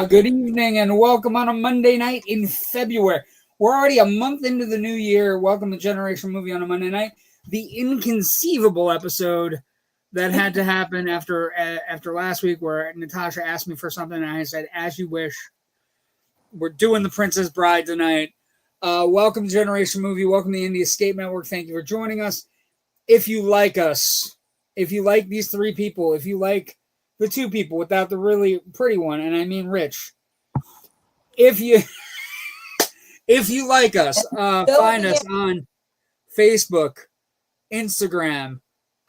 Good evening and welcome on a Monday night in February. We're already a month into the new year. Welcome to Generation Movie on a Monday night. The inconceivable episode that had to happen after last week, where Natasha asked me for something and I said, as you wish. We're doing The Princess Bride tonight. Welcome to Generation Movie. Welcome to the Indie Escape Network. Thank you for joining us. If you like us, if you like these three people, if you like the two people without the really pretty one, and I mean Rich, if you like us, find us on Facebook, Instagram,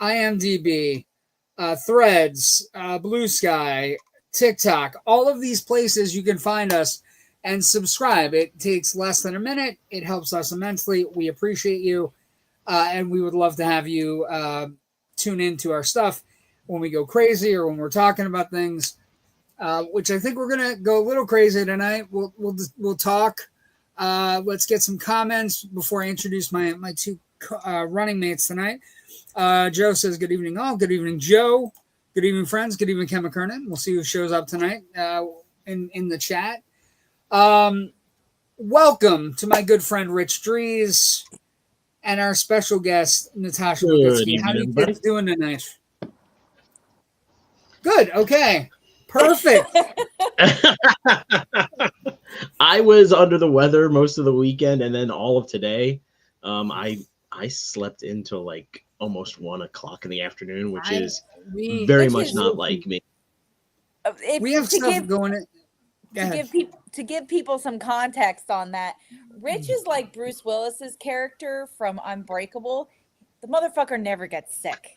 IMDb, Threads, Blue Sky, TikTok, all of these places you can find us and subscribe. It takes less than a minute. It helps us immensely. We appreciate you, and we would love to have you tune into our stuff when we go crazy or when we're talking about things, which I think we're gonna go a little crazy tonight. We'll talk. Let's get some comments before I introduce my two running mates tonight. Joe says, "Good evening, all. Good evening, Joe. Good evening, friends. Good evening, Ken McKernan. We'll see who shows up tonight in the chat. Welcome to my good friend Rich Drees and our special guest Natasha BOGUTZKI. How are you guys doing tonight?" Good. Okay. Perfect. I was under the weather most of the weekend, and then all of today. I slept until like almost 1 o'clock in the afternoon, which is very much not like me. We have stuff going. To give people some context on that, Rich is like Bruce Willis's character from Unbreakable. The motherfucker never gets sick.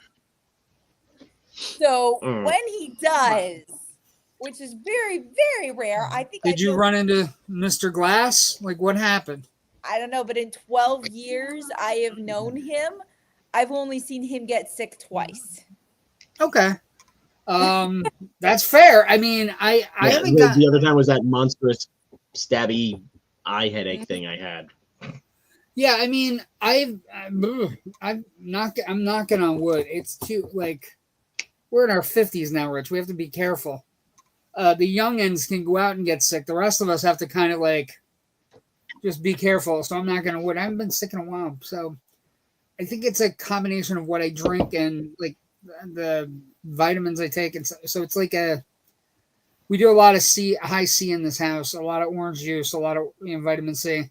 So when he does, which is very, very rare, I think. Did you run into Mr. Glass? Like, what happened? I don't know, but in 12 years I have known him, I've only seen him get sick twice. Okay. That's fair. I mean, I haven't got. The other time was that monstrous stabby eye headache thing I had. Yeah, I mean, I'm knocking on wood. It's too, like, we're in our 50s now, Rich. We have to be careful. The youngins can go out and get sick. The rest of us have to kind of like just be careful. So I'm not going to wood. I haven't been sick in a while. So I think it's a combination of what I drink and like the vitamins I take. And so it's like we do a lot of high C in this house, a lot of orange juice, a lot of vitamin C.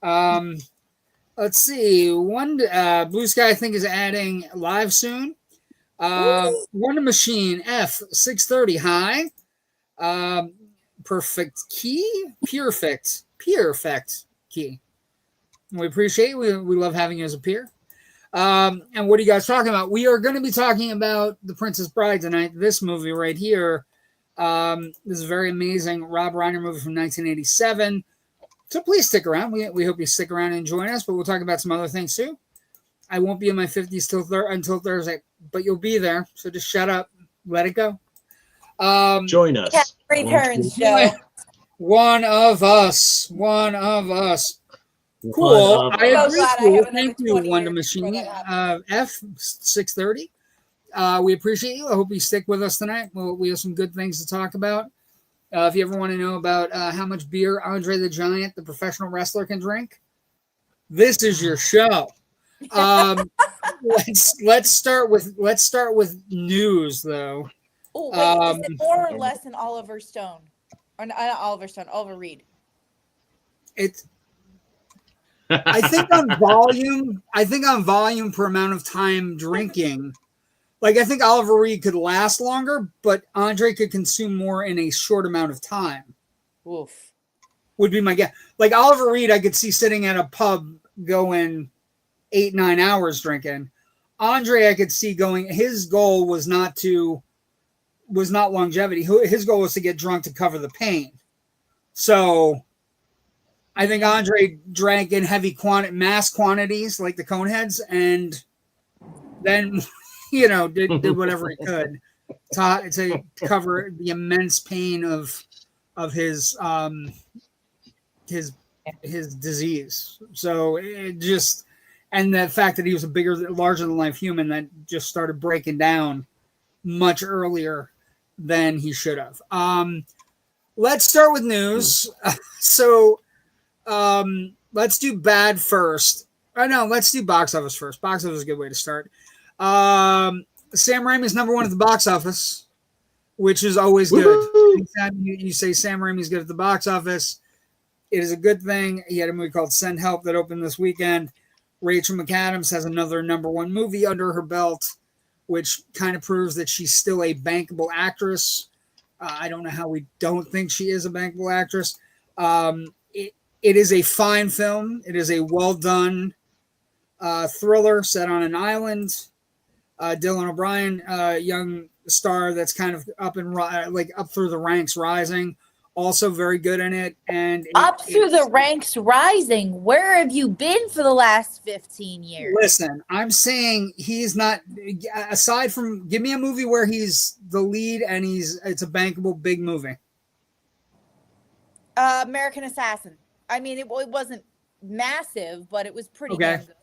Let's see. Blue Sky, I think, is adding live soon. Wonder Machine F630 high. Perfect key. Perfect key. We appreciate it. We love having you as a peer. And what are you guys talking about? We are going to be talking about The Princess Bride tonight. This movie right here. This is a very amazing Rob Reiner movie from 1987. So please stick around. We hope you stick around and join us, but we'll talk about some other things too. I won't be in my 50s until Thursday, but you'll be there. So just shut up. Let it go. Join us. Returns, Joe. One of us. Cool. I agree. Cool. Thank you, Wonder Machine. F630. We appreciate you. I hope you stick with us tonight. We have some good things to talk about. If you ever want to know about how much beer Andre the Giant, the professional wrestler, can drink, this is your show. Let's start with news though. Oh, wait, is it more or less than Oliver Stone? Or not Oliver Stone, Oliver Reed. I think on volume per amount of time drinking. Like, I think Oliver Reed could last longer, but Andre could consume more in a short amount of time. Oof. Would be my guess. Like, Oliver Reed, I could see sitting at a pub going 8-9 hours drinking. Andre, I could see going, his goal was not longevity. His goal was to get drunk to cover the pain. So I think Andre drank in heavy mass quantities like the Coneheads, and then did whatever he could to cover the immense pain of his disease. So it just, and the fact that he was a larger than life human that just started breaking down much earlier than he should have. let's start with news. So let's do bad first. No, let's do box office first. Box office is a good way to start. Sam Raimi's number one at the box office, which is always good. Anytime you say Sam Raimi's good at the box office, it is a good thing. He had a movie called Send Help that opened this weekend. Rachel McAdams has another number one movie under her belt, which kind of proves that she's still a bankable actress. I don't know how we don't think she is a bankable actress. It is a fine film. It is a well-done thriller set on an island. Dylan O'Brien, young star that's kind of up through the ranks rising, also very good in it. And through the ranks rising. Where have you been for the last 15 years? Listen, I'm saying he's not, aside from, give me a movie where he's the lead and it's a bankable big movie. American Assassin. I mean, it wasn't massive, but it was pretty damn good.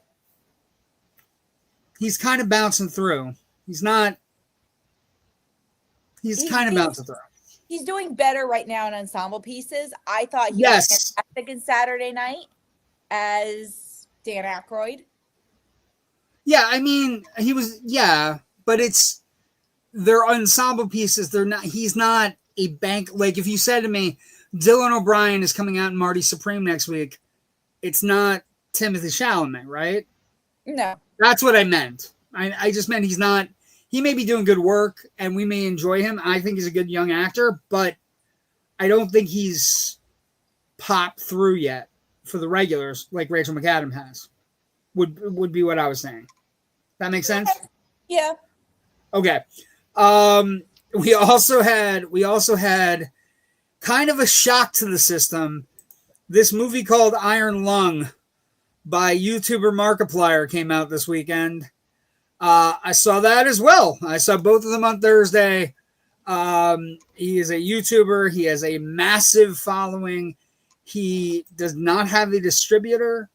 He's kind of bouncing through. He's kind of bouncing through. He's doing better right now in ensemble pieces. I thought he was fantastic in Saturday Night as Dan Aykroyd. Yeah, I mean, he was, but they're ensemble pieces. He's not a bank. Like, if you said to me, Dylan O'Brien is coming out in Marty Supreme next week, it's not Timothée Chalamet, right? No. That's what I meant. I just meant he may be doing good work and we may enjoy him. I think he's a good young actor, but I don't think he's popped through yet for the regulars like Rachel McAdams has. Would be what I was saying. That makes sense? Yeah. Okay. We also had kind of a shock to the system. This movie called Iron Lung by YouTuber Markiplier came out this weekend. I saw that as well. I saw both of them on Thursday. He is a YouTuber. He has a massive following. He does not have a distributor.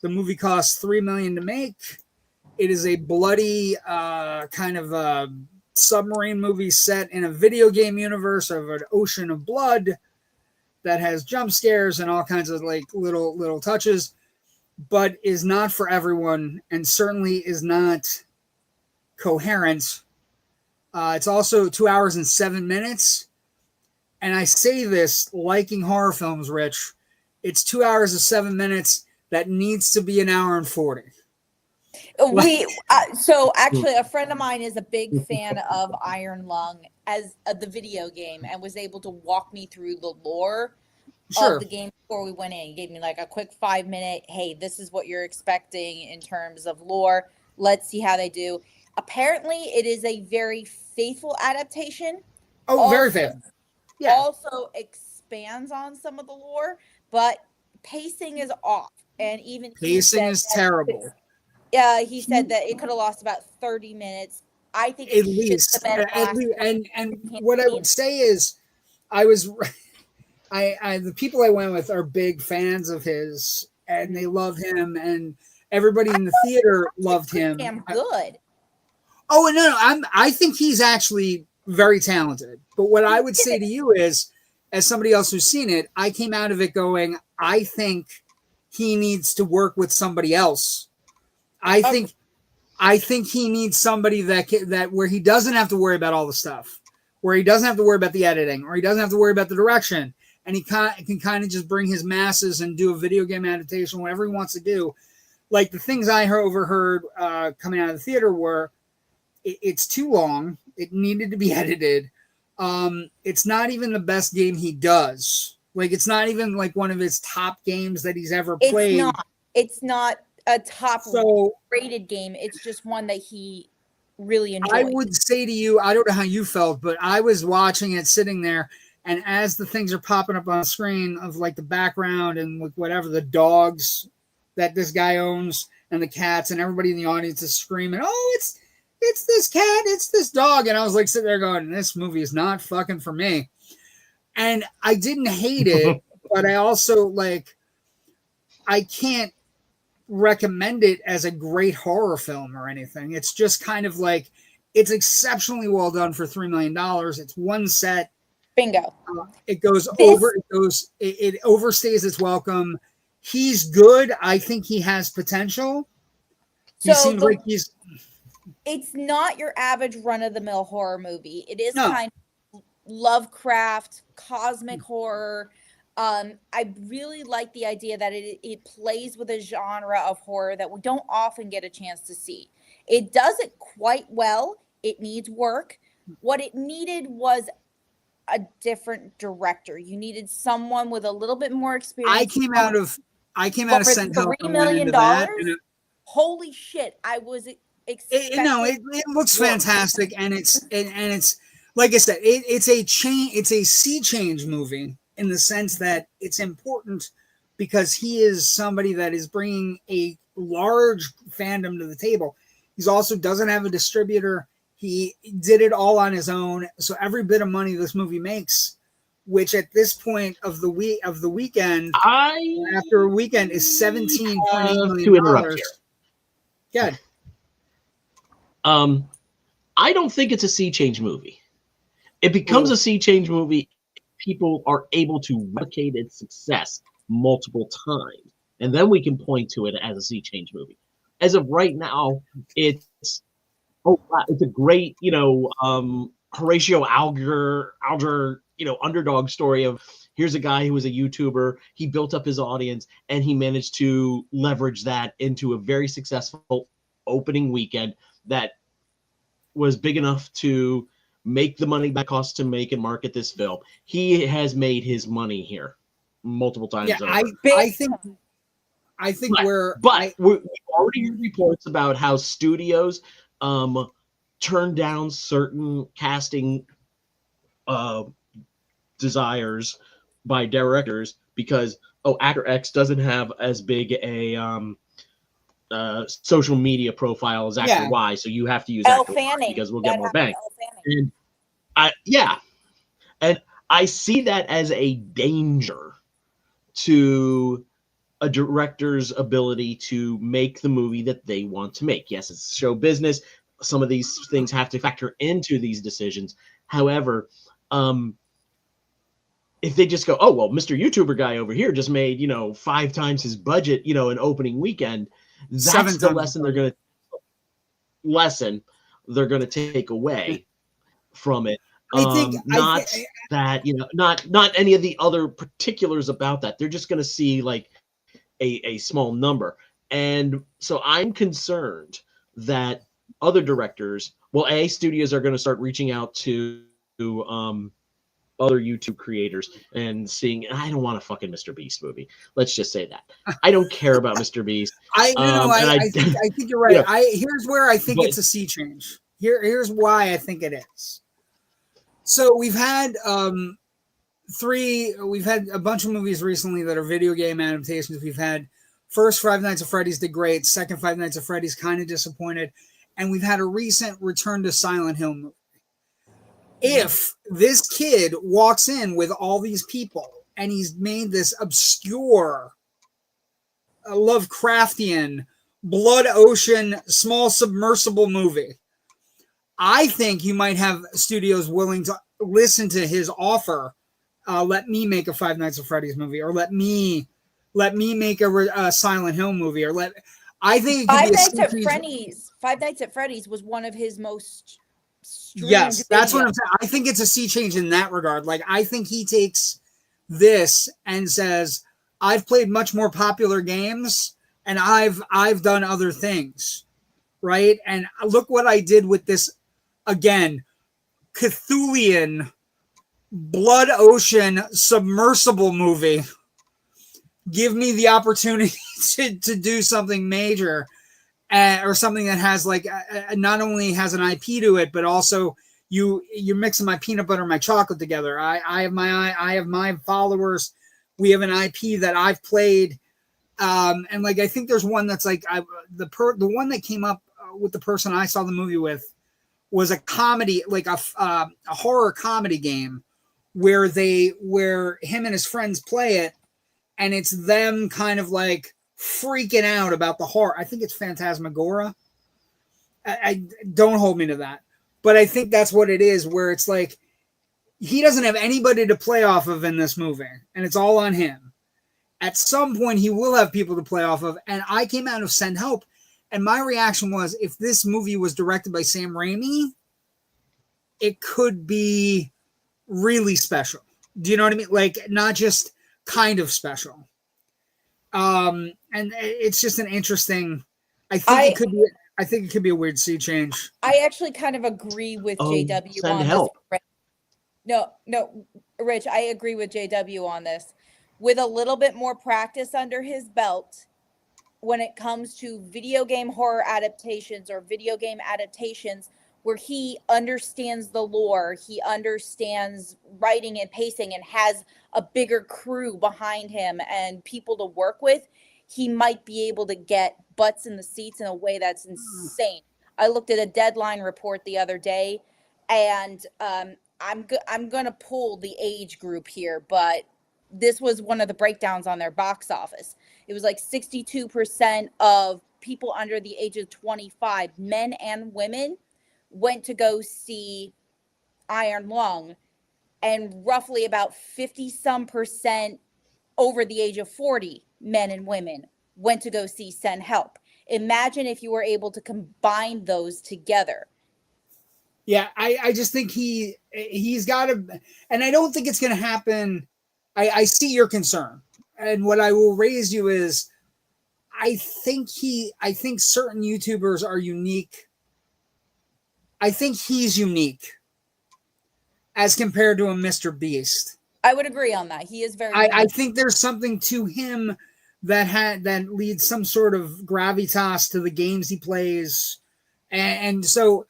The movie costs $3 million to make. It is a bloody kind of submarine movie set in a video game universe of an ocean of blood that has jump scares and all kinds of like little touches, but is not for everyone and certainly is not coherent. It's also 2 hours and 7 minutes. And I say this liking horror films, Rich. It's 2 hours and 7 minutes that needs to be an hour and 40. So actually a friend of mine is a big fan of Iron Lung as the video game and was able to walk me through the lore of the game before we went in. He gave me like a quick 5-minute, hey, this is what you're expecting in terms of lore. Let's see how they do. Apparently it is a very faithful adaptation. Very faithful. Yeah. Also expands on some of the lore, but pacing is off. And even pacing is terrible. He said that it could have lost about 30 minutes. I think at least. And what I would say is, the people I went with are big fans of his, and they love him, and everybody in the theater loved him. Damn good. I think he's actually very talented. But what I would say to you is, as somebody else who's seen it, I came out of it going, I think he needs to work with somebody else. I think he needs somebody that where he doesn't have to worry about all the stuff, where he doesn't have to worry about the editing, or he doesn't have to worry about the direction, and he can kind of just bring his masses and do a video game adaptation, whatever he wants to do. Like the things I overheard coming out of the theater were, it's too long. It needed to be edited. It's not even the best game he does. Like it's not even like one of his top games that he's ever played. It's not a top rated game. It's just one that he really enjoyed. I would say to you, I don't know how you felt, but I was watching it sitting there, and as the things are popping up on the screen of like the background and with whatever the dogs that this guy owns and the cats and everybody in the audience is screaming, oh, it's this cat, it's this dog. And I was like sitting there going, this movie is not fucking for me. And I didn't hate it, but I also I can't recommend it as a great horror film or anything. It's just kind of like, it's exceptionally well done for $3 million. It's one set. Bingo. It goes over. It overstays its welcome. He's good. I think he has potential. He seems like he's. It's not your average run-of-the-mill horror movie. It is No. kind of Lovecraft, cosmic horror. I really like the idea that it plays with a genre of horror that we don't often get a chance to see. It does it quite well. It needs work. What it needed was a different director. You needed someone with a little bit more experience. I came out of Sentinel $3 million. Holy shit! I was expecting. It looks fantastic, and it's like I said, it's a sea change movie in the sense that it's important because he is somebody that is bringing a large fandom to the table. He's also doesn't have a distributor. He did it all on his own. So every bit of money this movie makes, which at this point of the weekend, after a weekend, is $17.8 million. Good. I don't think it's a sea change movie. It becomes a sea change movie if people are able to replicate its success multiple times, and then we can point to it as a sea change movie. As of right now, it's a great, Horatio Alger, underdog story of here's a guy who was a YouTuber. He built up his audience and he managed to leverage that into a very successful opening weekend that was big enough to make the money that costs to make and market this film. He has made his money here multiple times. Yeah, over. I think we've already heard reports about how studios turn down certain casting desires by directors because actor X doesn't have as big a social media profile as actor Y, so you have to use actor Y because we'll get more bang. And I see that as a danger to a director's ability to make the movie that they want to make. Yes, it's show business. Some of these things have to factor into these decisions. However, if they just go, Mr. YouTuber guy over here just made, 5 times his budget, an opening weekend, that's the lesson they're going to take away from it. Not any of the other particulars about that. They're just going to see like a small number. And so I'm concerned that other directors, studios are going to start reaching out to other YouTube creators and seeing, I don't want a fucking Mr. Beast movie. Let's just say that. I don't care about Mr. Beast. I think you're right. Here's where I think it's a sea change. Here's why I think it is. So we've had a bunch of movies recently that are video game adaptations. We've had first Five Nights at Freddy's did great, second Five Nights at Freddy's kind of disappointed, and we've had a recent Return to Silent Hill movie. If this kid walks in with all these people and he's made this obscure Lovecraftian blood ocean small submersible movie, I think you might have studios willing to listen to his offer. Let me make a Five Nights at Freddy's movie, or let me make a Silent Hill movie, or I think it could Five Nights at Freddy's was one of his most. Yes, that's what I'm saying. I think it's a sea change in that regard. Like, I think he takes this and says, I've played much more popular games and I've done other things, right? And look what I did with this, again, Cthulhian blood ocean submersible movie. Give me the opportunity to do something major. Or something that has not only has an IP to it, but also you're mixing my peanut butter and my chocolate together. I have my followers. We have an IP that I've played, and I think there's one that's the one that came up with the person I saw the movie with was a comedy, a horror comedy game where him and his friends play it, and it's them kind of freaking out about the horror. I think it's Phantasmagoria. I don't hold me to that, but I think that's what it is, where it's he doesn't have anybody to play off of in this movie, and it's all on him. At some point, he will have people to play off of, and I came out of Send Help, and my reaction was, if this movie was directed by Sam Raimi, it could be really special. Do you know what I mean? Like, not just kind of special. And it's just an interesting. I think it could be a weird sea change. I actually kind of agree with JW on this. No, Rich, I agree with JW on this. With a little bit more practice under his belt, when it comes to video game horror adaptations or video game adaptations, where he understands the lore, he understands writing and pacing, and has a bigger crew behind him and people to work with, he might be able to get butts in the seats in a way that's insane. I looked at a Deadline report the other day, and I'm going to pull the age group here, but this was one of the breakdowns on their box office. It was like 62% of people under the age of 25, men and women, went to go see Iron Lung, and roughly about 50-some% over the age of 40, men and women, went to go see Send Help. Imagine if you were able to combine those together. Yeah, I just think he's got to, and I don't think it's going to happen. I see your concern, and what I will raise you is, I think certain YouTubers are unique. I think he's unique as compared to a Mr. Beast. I would agree on that. He is very. I think there's something to him that leads some sort of gravitas to the games he plays, and so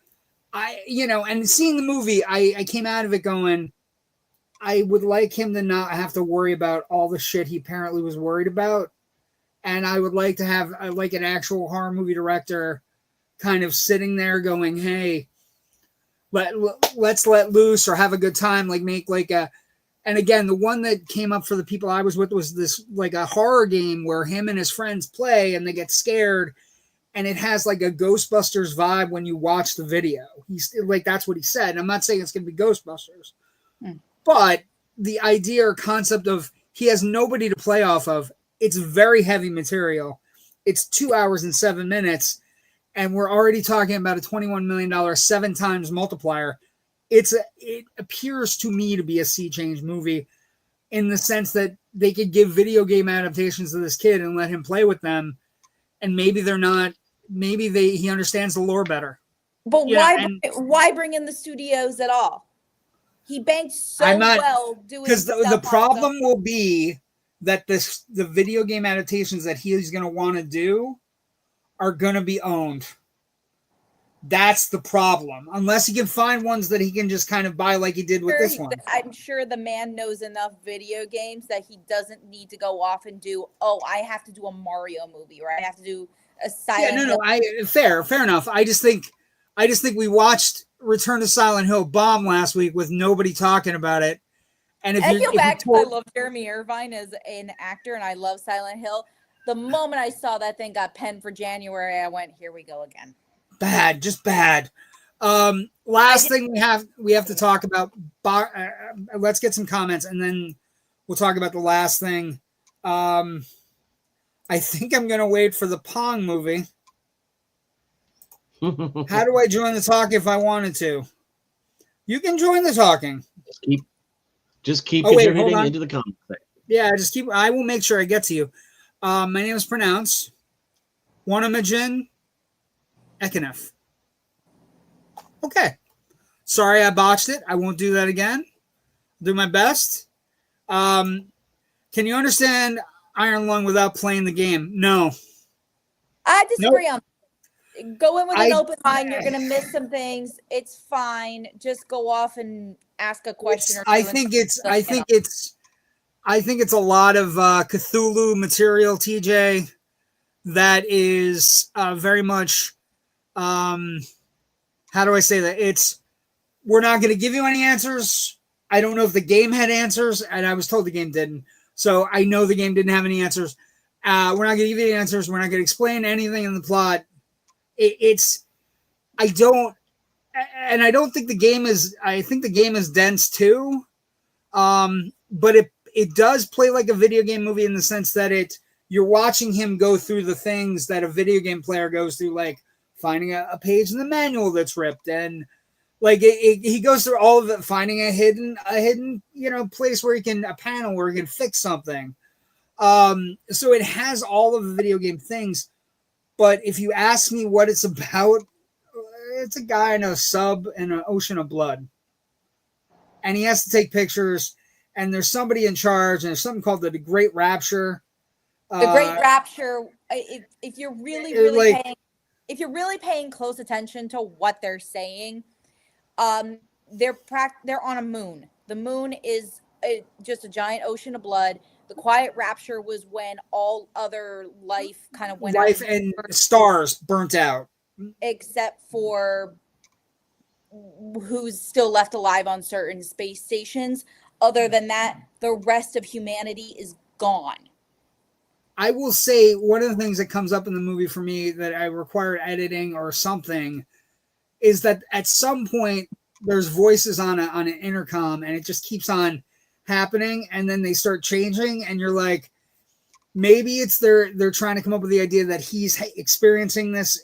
and seeing the movie, I came out of it going, I would like him to not have to worry about all the shit he apparently was worried about. And I would like to have like an actual horror movie director kind of sitting there going, hey, let's let loose or have a good time. Like make like a, and again, the one that came up for the people I was with was this like a horror game where him and his friends play and they get scared. And it has like a Ghostbusters vibe when you watch the video. He's like, that's what he said. And I'm not saying it's going to be Ghostbusters. But the idea or concept of he has nobody to play off of, it's very heavy material. It's 2 hours and 7 minutes, and we're already talking about a $21 million 7 times multiplier. It appears to me to be a sea change movie in the sense that they could give video game adaptations to this kid and let him play with them, and maybe they're not. Maybe he understands the lore better. But why bring in the studios at all? He banked well doing because the problem will be that the video game adaptations that he's going to want to do are going to be owned. That's the problem. Unless he can find ones that he can just kind of buy like he did with this one. I'm sure the man knows enough video games that he doesn't need to go off and do, I have to do a Mario movie, or I have to do a Silent Hill. Fair enough. I just think we watched Return to Silent Hill bomb last week with nobody talking about it. And I love Jeremy Irvine as an actor, and I love Silent Hill. The moment I saw that thing got penned for January, I went, here we go again. Just bad. Last thing we have to talk about. Let's get some comments, and then we'll talk about the last thing. I think I'm going to wait for the Pong movie. How do I join the talk if I wanted to? You can join the talking. Just keep contributing into the comments. Yeah, I will make sure I get to you. My name is pronounced Wanamajin Ekanef. Okay. Sorry I botched it. I won't do that again. I'll do my best. Can you understand Iron Lung without playing the game? No. I disagree on that. Go in with an open mind. You're going to miss some things. It's fine. Just go off and ask a question. I think it's a lot of Cthulhu material, TJ. That is very much. How do I say that? We're not going to give you any answers. I don't know if the game had answers, and I was told the game didn't. So I know the game didn't have any answers. We're not going to give you the answers. We're not going to explain anything in the plot. and I don't think the game is. I think the game is dense too, but it does play like a video game movie in the sense that you're watching him go through the things that a video game player goes through, like finding a page in the manual that's ripped, and like he goes through all of it, finding a hidden place where a panel where he can fix something. So it has all of the video game things, but if you ask me what it's about, it's a guy in a sub in an ocean of blood, and he has to take pictures, and there's somebody in charge, and there's something called the Great Rapture. The Great Rapture. If you're really paying close attention to what they're saying, they're on a moon. The moon is just a giant ocean of blood. The Quiet Rapture was when all other life kind of went out. Life and stars burnt out. Except for who's still left alive on certain space stations. Other than that, the rest of humanity is gone. I will say one of the things that comes up in the movie for me that I require editing or something is that at some point there's voices on an intercom, and it just keeps on happening, and then they start changing, and you're like, maybe it's they're trying to come up with the idea that he's experiencing this,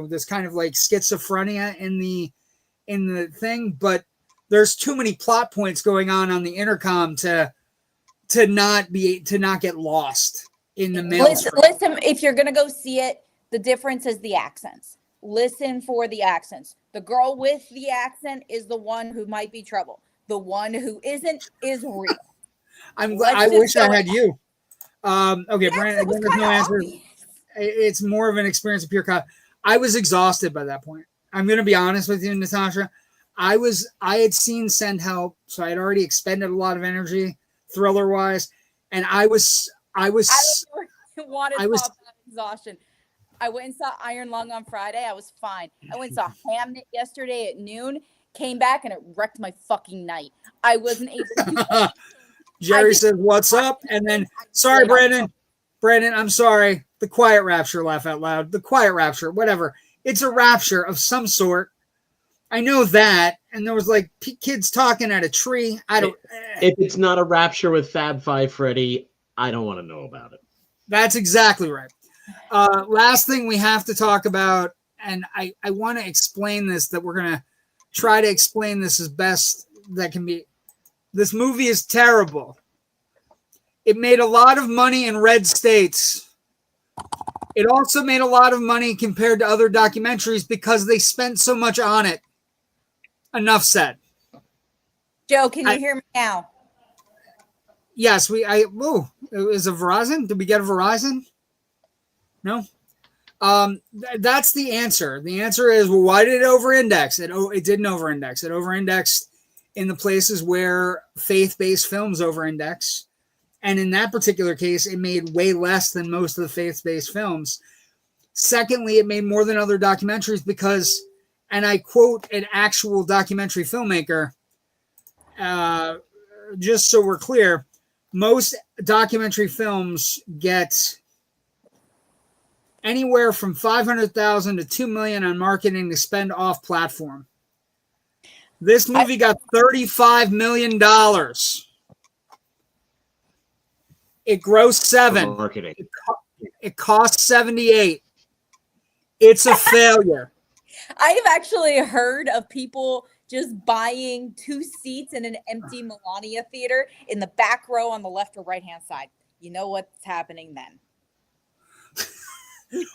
this kind of like schizophrenia in the thing, but there's too many plot points going on the intercom to not get lost in the middle. Listen, if you're gonna go see it, the difference is the accents. Listen for the accents. The girl with the accent is the one who might be trouble. The one who isn't is real. I'm glad. I wish I had you. Okay, Brandon, there's no answer. It's more of an experience of pure cop. I was exhausted by that point. I'm going to be honest with you, Natasha. I had seen Send Help, so I had already expended a lot of energy, thriller-wise, and I was exhaustion. I went and saw Iron Lung on Friday. I was fine. I went and saw Hamnet yesterday at noon. Came back and it wrecked my fucking night. I wasn't able to. Jerry says, "What's up?" And then, sorry, Brandon. Brandon, I'm sorry. The Quiet Rapture, laugh out loud. The Quiet Rapture, whatever. It's a rapture of some sort. I know that. And there was like kids talking at a tree. If it's not a rapture with Fab Five Freddy, I don't want to know about it. That's exactly right. Last thing we have to talk about, and I want to explain this, that we're going to try to explain this as best that can be. This movie is terrible. It made a lot of money in red states. It also made a lot of money compared to other documentaries because they spent so much on it. Enough said. Joe, can you hear me now? Yes, is it Verizon? Did we get a Verizon? No. That's the answer. The answer is, well, why did it over-index? It didn't over-index. It over-indexed in the places where faith-based films over-index. And in that particular case, it made way less than most of the faith-based films. Secondly, it made more than other documentaries because, and I quote an actual documentary filmmaker, just so we're clear, most documentary films get anywhere from $500,000 to $2 million on marketing to spend off platform. This movie got $35 million. It grossed $7 million. Marketing. It cost $78 million. It's a failure. I have actually heard of people just buying 2 seats in an empty Melania theater in the back row on the left or right hand side. You know what's happening then.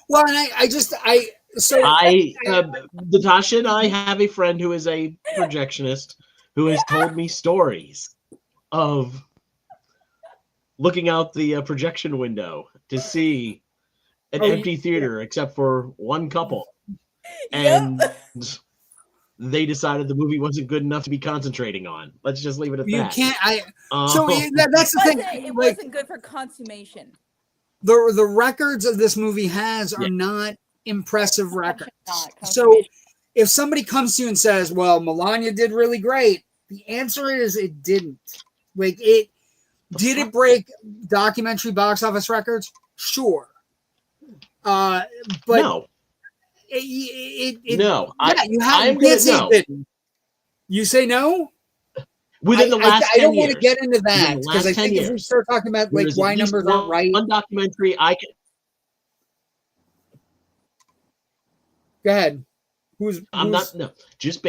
Well, and Natasha and I have a friend who is a projectionist who has told me stories of looking out the projection window to see an empty theater except for one couple. And they decided the movie wasn't good enough to be concentrating on. Let's just leave it at that. You can't. That's the thing. It wasn't good for consummation. The records of this movie are not impressive records. So if somebody comes to you and says, well, Melania did really great, the answer is it didn't. Like, did it break documentary box office records? Sure. But no. No, you can't say it didn't. You say no? Within the last 10 years. I don't want to get into that because I think years, if we start talking about like why numbers aren't right. One documentary I can. Go ahead. I'm not just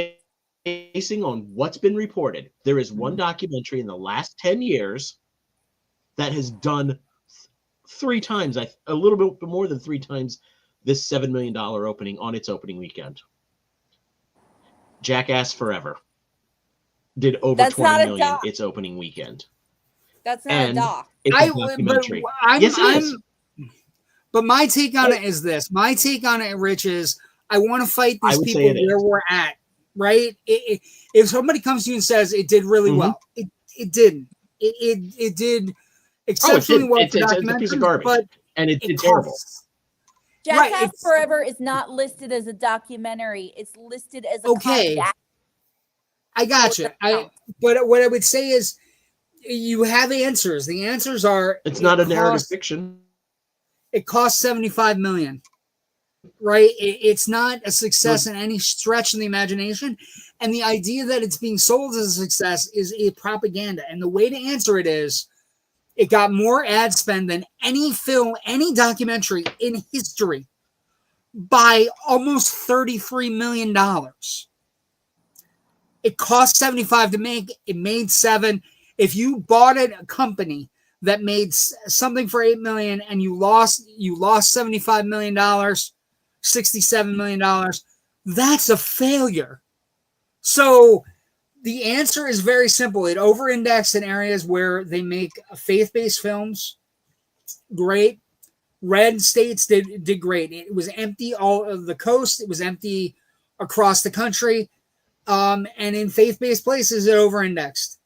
basing on what's been reported. There is one documentary in the last 10 years that has done 3 times, a little bit more than 3 times this $7 million opening on its opening weekend. Jackass Forever did over 20 million its opening weekend. That's not a doc. It's a documentary. Yes, it is. But my take on it is this. My take on it, Rich, is I want to fight these people where we're at, right? If somebody comes to you and says it did really well, it didn't. It did exceptionally well. It's a piece of garbage, and it did terrible. Jackass Forever is not listed as a documentary. It's listed as a contact. I got you. But what I would say is you have answers. The answers are it's not a narrative fiction. It cost $75 million. Right? It's not a success in any stretch of the imagination. And the idea that it's being sold as a success is a propaganda. And the way to answer it is it got more ad spend than any film, any documentary in history by almost $33 million. It cost 75 to make. It made 7. If you bought a company that made something for $8 million and you lost $75 million, $67 million, that's a failure. So the answer is very simple. It over-indexed in areas where they make faith-based films. Great. Red states did great. It was empty all of the coast. It was empty across the country. And in faith-based places, it over-indexed.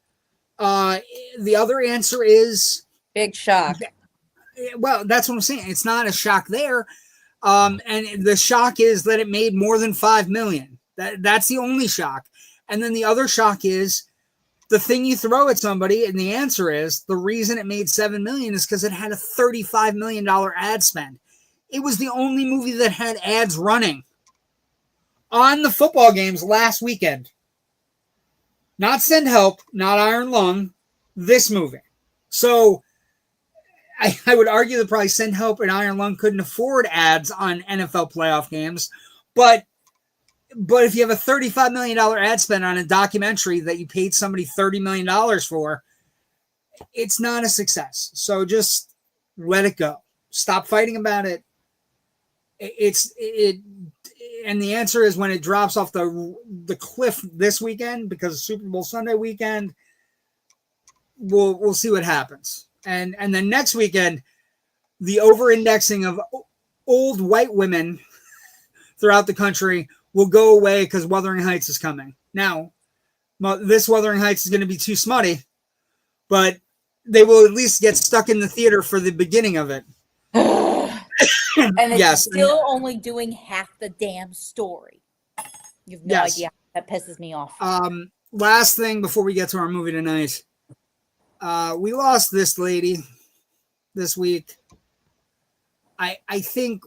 The other answer is big shock. Well, that's what I'm saying. It's not a shock there. And the shock is that it made more than 5 million. That's the only shock. And then the other shock is the thing you throw at somebody, and the answer is the reason it made 7 million is because it had a $35 million ad spend. It was the only movie that had ads running on the football games last weekend. Not Send Help, not Iron Lung, this movie. So I would argue that probably Send Help and Iron Lung couldn't afford ads on NFL playoff games. But if you have a $35 million ad spend on a documentary that you paid somebody $30 million for, it's not a success. So just let it go. Stop fighting about it. And the answer is when it drops off the cliff this weekend, because of Super Bowl Sunday weekend, we'll see what happens. And then next weekend, the over-indexing of old white women throughout the country will go away because Wuthering Heights is coming. Now, this Wuthering Heights is going to be too smutty, but they will at least get stuck in the theater for the beginning of it. And it's still only doing half the damn story. You have no idea. That pisses me off. Last thing before we get to our movie tonight. We lost this lady this week. I think,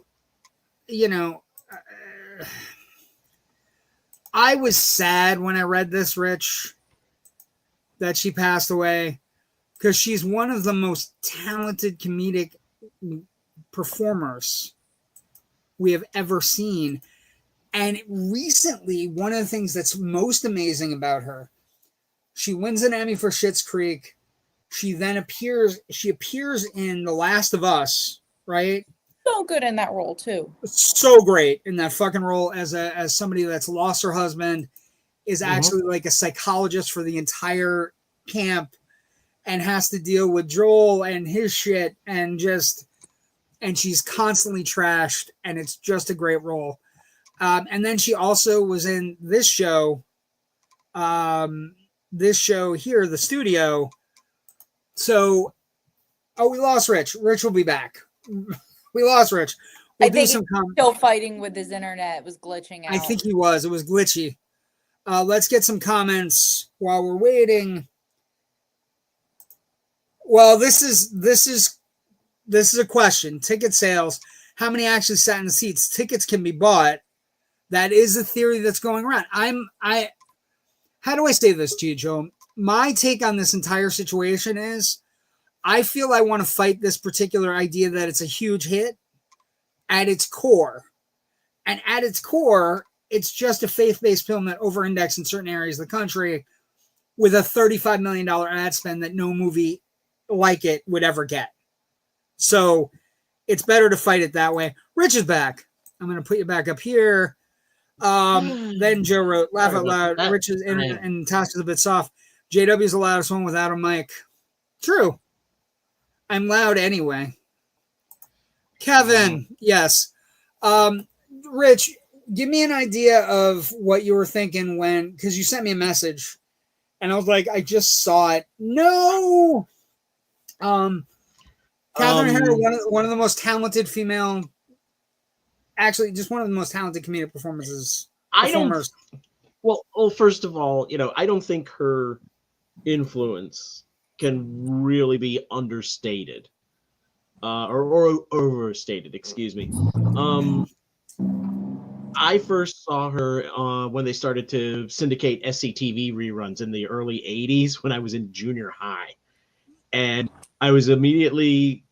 I was sad when I read this, Rich, that she passed away, because she's one of the most talented comedic performers we have ever seen. And recently, one of the things that's most amazing about her, she wins an Emmy for Schitt's Creek. She then appears in The Last of Us, right? So good in that role too. So great in that fucking role as somebody that's lost her husband, is actually like a psychologist for the entire camp and has to deal with Joel and his shit and she's constantly trashed, and it's just a great role. And then she also was in this show here, The Studio. So, we lost Rich. Rich will be back. We lost Rich. I think he's still fighting with his internet. It was glitching out. I think he was. It was glitchy. Let's get some comments while we're waiting. Well, this is a question. Ticket sales. How many actually sat in the seats? Tickets can be bought. That is a theory that's going around. How do I say this to you, Joe? My take on this entire situation is I feel I want to fight this particular idea that it's a huge hit at its core. And at its core, it's just a faith-based film that over-indexed in certain areas of the country with a $35 million ad spend that no movie like it would ever get. So it's better to fight it that way. Rich is back. I'm going to put you back up here. Then Joe wrote, laugh out loud. Rich is and Tasha's a bit soft. JW's the loudest one without a mic. True. I'm loud anyway. Kevin, yes. Rich, give me an idea of what you were thinking because you sent me a message and I was like, I just saw it. No. Catherine Herro, one of the most talented female, actually just one of the most talented comedic performers. Well, first of all, I don't think her influence can really be understated or overstated, excuse me. I first saw her when they started to syndicate SCTV reruns in the early 80s when I was in junior high. And I was immediately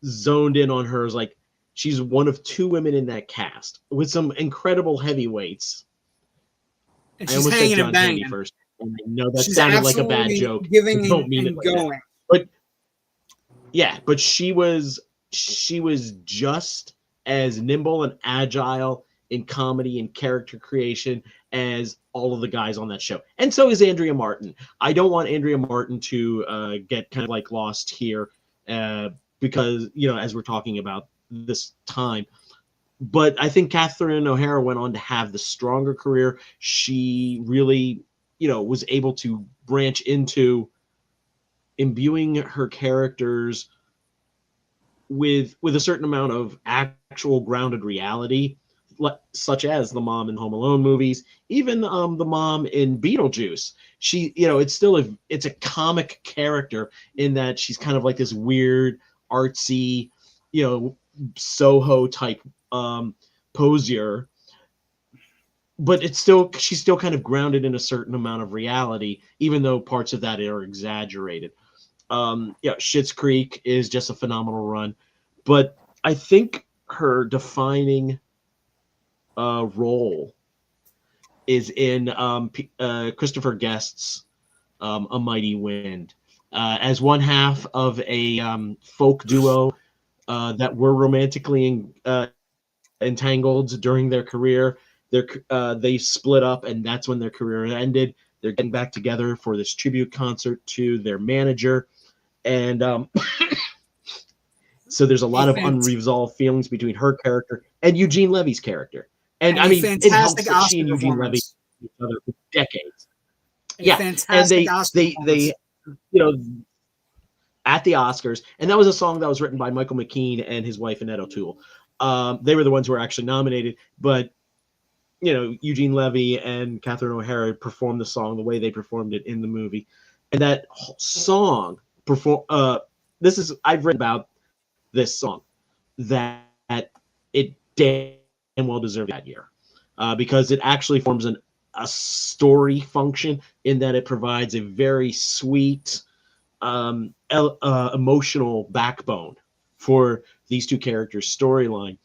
zoned in on her as like, she's one of two women in that cast with some incredible heavyweights. And she's hanging and banging first. And I know that sounded like a bad joke. Giving and going. But yeah, but she was just as nimble and agile in comedy and character creation as all of the guys on that show. And so is Andrea Martin. I don't want Andrea Martin to get kind of like lost here because, as we're talking about this time. But I think Catherine O'Hara went on to have the stronger career. She really, was able to branch into imbuing her characters with a certain amount of actual grounded reality, such as the mom in Home Alone movies, even the mom in Beetlejuice. She, it's a comic character in that she's kind of like this weird, artsy, Soho type posier, but she's still kind of grounded in a certain amount of reality, even though parts of that are exaggerated. Schitt's Creek is just a phenomenal run, but I think her defining role is in Christopher Guest's A Mighty Wind, as one half of a folk duo that were romantically entangled during their career. They split up, and that's when their career ended. They're getting back together for this tribute concert to their manager, and so there's a lot of unresolved feelings between her character and Eugene Levy's character. And I mean, it helps that she and Eugene Levy each other for decades. And they at the Oscars, and that was a song that was written by Michael McKean and his wife Annette O'Toole. They were the ones who were actually nominated, but Eugene Levy and Catherine O'Hara performed the song the way they performed it in the movie, and that song I've read about this song that it damn well deserved that year because it actually forms a story function in that it provides a very sweet emotional backbone for these two characters' storyline,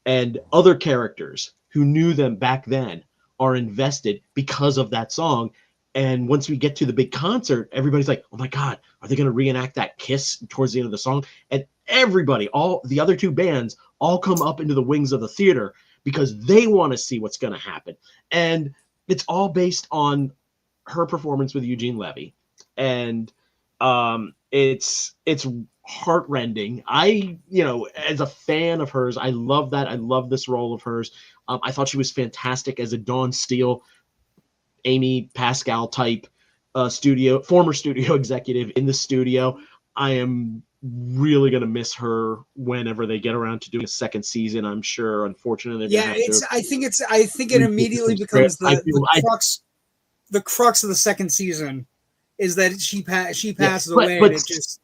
and other characters who knew them back then are invested because of that song. And once we get to the big concert, everybody's like, oh my God, are they going to reenact that kiss towards the end of the song? And everybody, all the other two bands, all come up into the wings of the theater because they want to see what's going to happen. And it's all based on her performance with Eugene Levy. And it's heartrending. As a fan of hers, I love that. I love this role of hers. I thought she was fantastic as a Dawn Steele, Amy Pascal type former studio executive in the studio. I am really going to miss her whenever they get around to doing a second season. I'm sure, unfortunately, I think it immediately becomes the crux of the second season is that she passes away. But and it just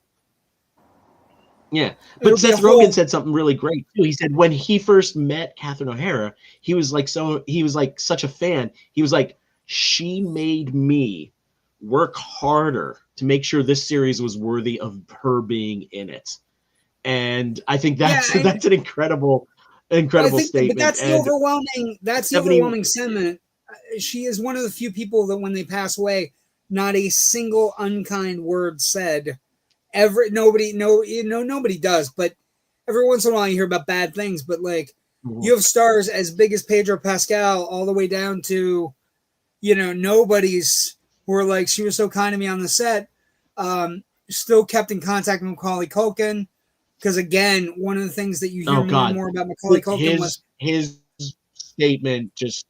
Yeah, but Seth Rogen said something really great too. He said when he first met Catherine O'Hara, he was like such a fan. He was like, she made me work harder to make sure this series was worthy of her being in it. And I think that's an incredible statement. But that's the overwhelming sentiment. She is one of the few people that when they pass away, not a single unkind word said. Nobody does, but every once in a while you hear about bad things. But like, you have stars as big as Pedro Pascal, all the way down to, nobodies who are like, she was so kind to me on the set. Still kept in contact with Macaulay Culkin, because again, one of the things that you hear more and more about Macaulay Culkin was his statement. Just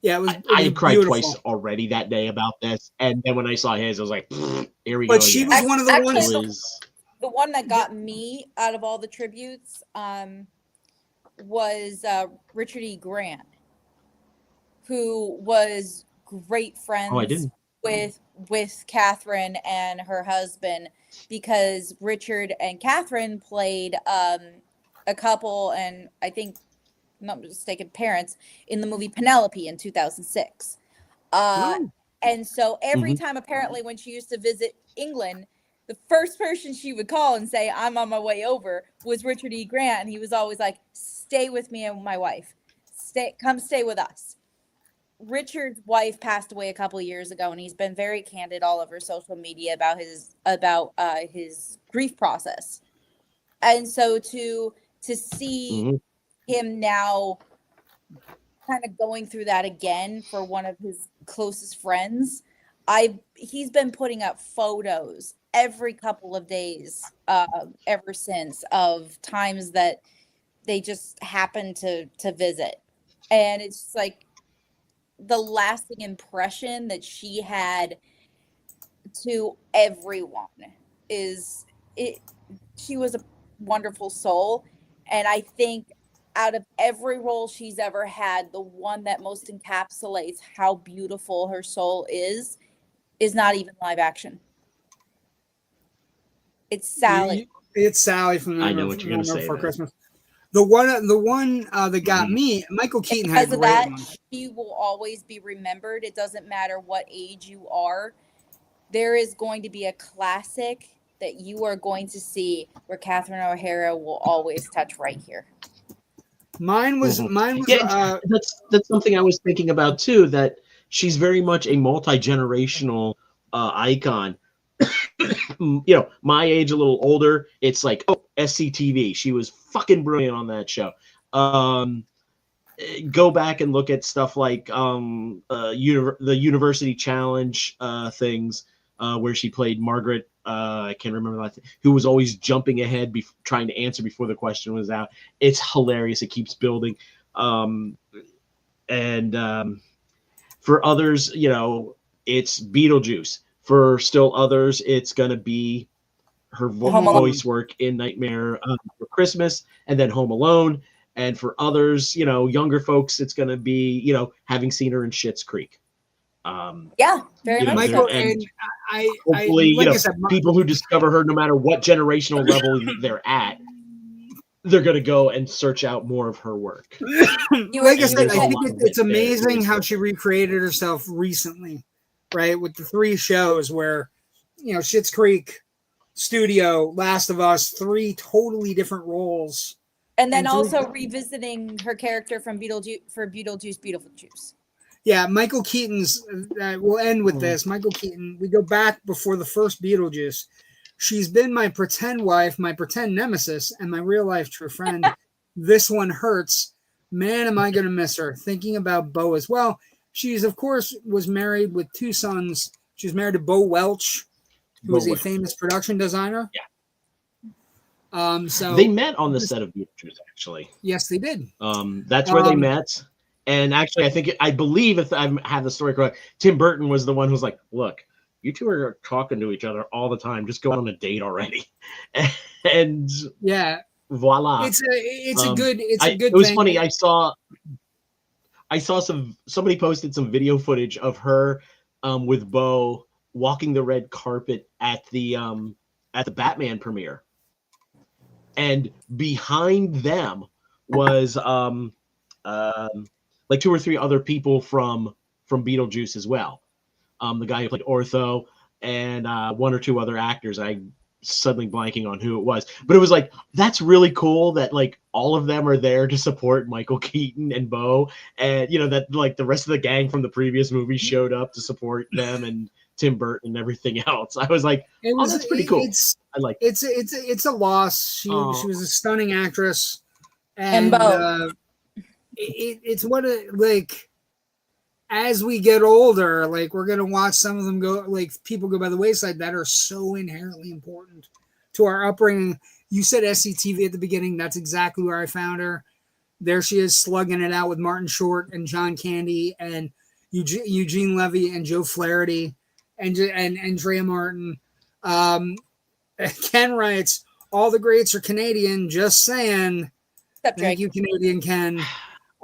I cried beautiful. Twice already that day about this, and then when I saw his, I was like, "Here we go." But she was one of the ones. The one that got me out of all the tributes was Richard E. Grant, who was great friends with Catherine and her husband, because Richard and Catherine played a couple, and I think, not mistaken, parents in the movie Penelope in 2006. And so every time, apparently, when she used to visit England, the first person she would call and say, I'm on my way over, was Richard E. Grant. And he was always like, stay with me and my wife. Come stay with us. Richard's wife passed away a couple of years ago, and he's been very candid all over social media about his grief process. And so to see him now kind of going through that again for one of his closest friends, he's been putting up photos every couple of days ever since, of times that they just happen to visit. And it's just like, the lasting impression that she had to everyone she was a wonderful soul. And I think out of every role she's ever had, the one that most encapsulates how beautiful her soul is not even live action. It's Sally. It's Sally from I know what you're going to say for Christmas. The one that got me, Michael Keaton had a great one. She will always be remembered. It doesn't matter what age you are. There is going to be a classic that you are going to see where Catherine O'Hara will always touch right here. Mine was. That's something I was thinking about too. That she's very much a multi-generational icon. My age, a little older, it's like, SCTV. She was fucking brilliant on that show. Go back and look at stuff like the University Challenge things, where she played Margaret. I can't remember that, who was always jumping ahead, trying to answer before the question was out. It's hilarious. It keeps building. And for others, it's Beetlejuice. For still others, it's going to be her voice work in Nightmare for Christmas, and then Home Alone. And for others, younger folks, it's going to be, having seen her in Schitt's Creek. Very much. Michael, And hopefully, people who discover her, no matter what generational level they're at, they're going to go and search out more of her work. Like I said, I think it's amazing how she recreated herself recently. Right, with the 3 shows where, Schitt's Creek, Studio, Last of Us, 3 totally different roles. And then also revisiting her character from Beetlejuice, Beautiful Juice. Yeah, Michael Keaton's, we'll end with this. Michael Keaton, we go back before the first Beetlejuice. She's been my pretend wife, my pretend nemesis, and my real life true friend. This one hurts. Man, am I going to miss her. Thinking about Bo as well. She's, of course, was married with 2 sons. She was married to Bo Welch, who is a famous production designer. Yeah. So they met on the set of Beetlejuice, actually. Yes, they did. That's where they met. And actually, I believe, if I have the story correct, Tim Burton was the one who's like, look, you two are talking to each other all the time. Just go on a date already. And voila. It's a good thing. It was funny. I saw somebody posted some video footage of her with Bo walking the red carpet at the Batman premiere. and behind them was like 2 or 3 other people from Beetlejuice as well. The guy who played Ortho and 1 or 2 other actors. I suddenly blanking on who it was, but it was like, that's really cool that like all of them are there to support Michael Keaton and Bo, and you know that like the rest of the gang from the previous movie showed up to support them and Tim Burton and everything else. I was like, that's pretty cool. I like it's a loss. She was a stunning actress, and Bo. It's what like as we get older, like we're gonna watch some of them go, like people go by the wayside that are so inherently important to our upbringing. You said SCTV at the beginning. That's exactly where I found her. There she is, slugging it out with Martin Short and John Candy and Eugene Levy and Joe Flaherty and Andrea Martin. Ken writes, all the greats are Canadian. Just saying. Thank you, Canadian Ken.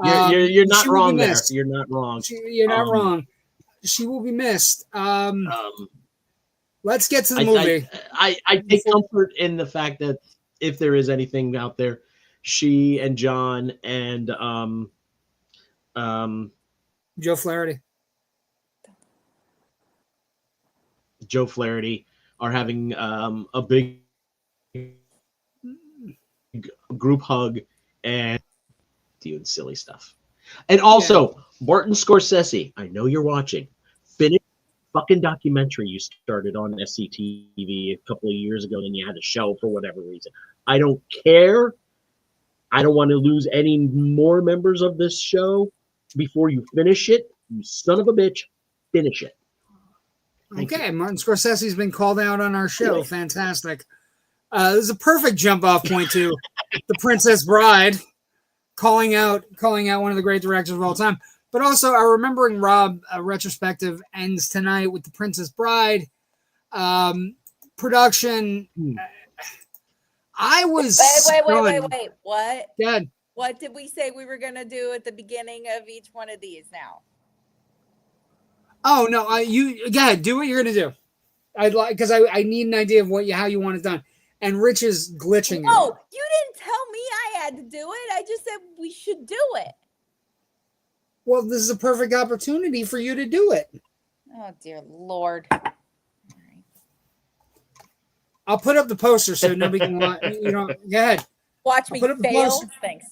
You're not wrong there. You're not wrong. You're not wrong. She will be missed. Let's get to the movie. I take comfort in the fact that if there is anything out there, she and John and Joe Flaherty are having a big group hug and doing silly stuff. And also, Martin Scorsese, I know you're watching. Finish the fucking documentary you started on SCTV a couple of years ago, and you had to show for whatever reason. I don't care. I don't want to lose any more members of this show before you finish it. You son of a bitch, finish it. Okay, Martin Scorsese's been called out on our show. Fantastic. This is a perfect jump off point to The Princess Bride. Calling out one of the great directors of all time. But also, our Remembering Rob retrospective ends tonight with The Princess Bride. Production. I was Wait. What? Yeah. What did we say we were going to do at the beginning of each one of these now? Oh, no. You go ahead. Do what you're going to do. I'd like, because I need an idea of how you want it done. And Rich is glitching. No, you didn't tell me I had to do it. I just said we should do it. Well, this is a perfect opportunity for you to do it. Oh, dear Lord. I'll put up the poster so nobody can watch. Go ahead. Watch me fail. Thanks.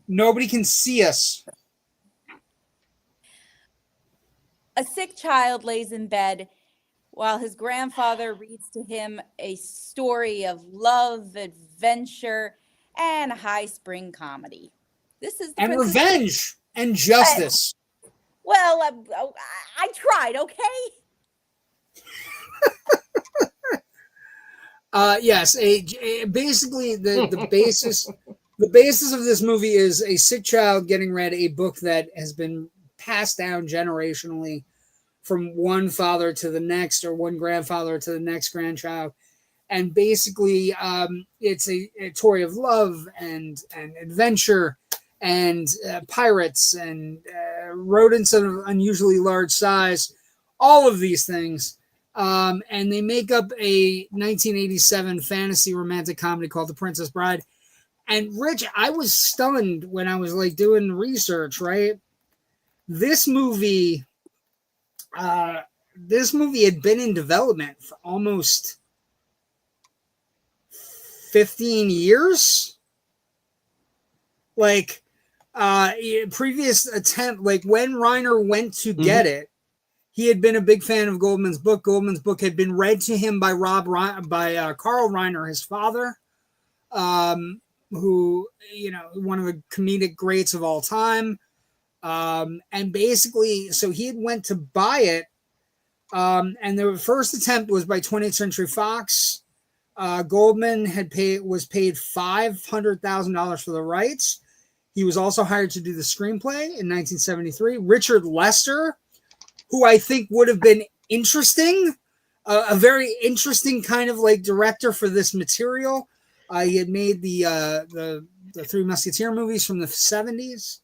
Nobody can see us. A sick child lays in bed while his grandfather reads to him a story of love, adventure, and high spring comedy. This is and revenge and justice. Well, I tried, okay? Yes. Basically, the basis of this movie is a sick child getting read a book that has been passed down generationally from one father to the next, or one grandfather to the next grandchild. And basically, it's a story of love and adventure and pirates and rodents of unusually large size, all of these things. And they make up a 1987 fantasy romantic comedy called The Princess Bride. And Rich, I was stunned when I was like doing research, right? This movie had been in development for almost 15 years. Like, previous attempt, like when Reiner went to get it, he had been a big fan of Goldman's book. Goldman's book had been read to him by Carl Reiner, his father, who, one of the comedic greats of all time. And basically, so he had went to buy it. And the first attempt was by 20th Century Fox. Goldman was paid $500,000 for the rights. He was also hired to do the screenplay in 1973. Richard Lester, who I think would have been interesting, a very interesting kind of like director for this material. He had made the Three Musketeer movies from the 70s.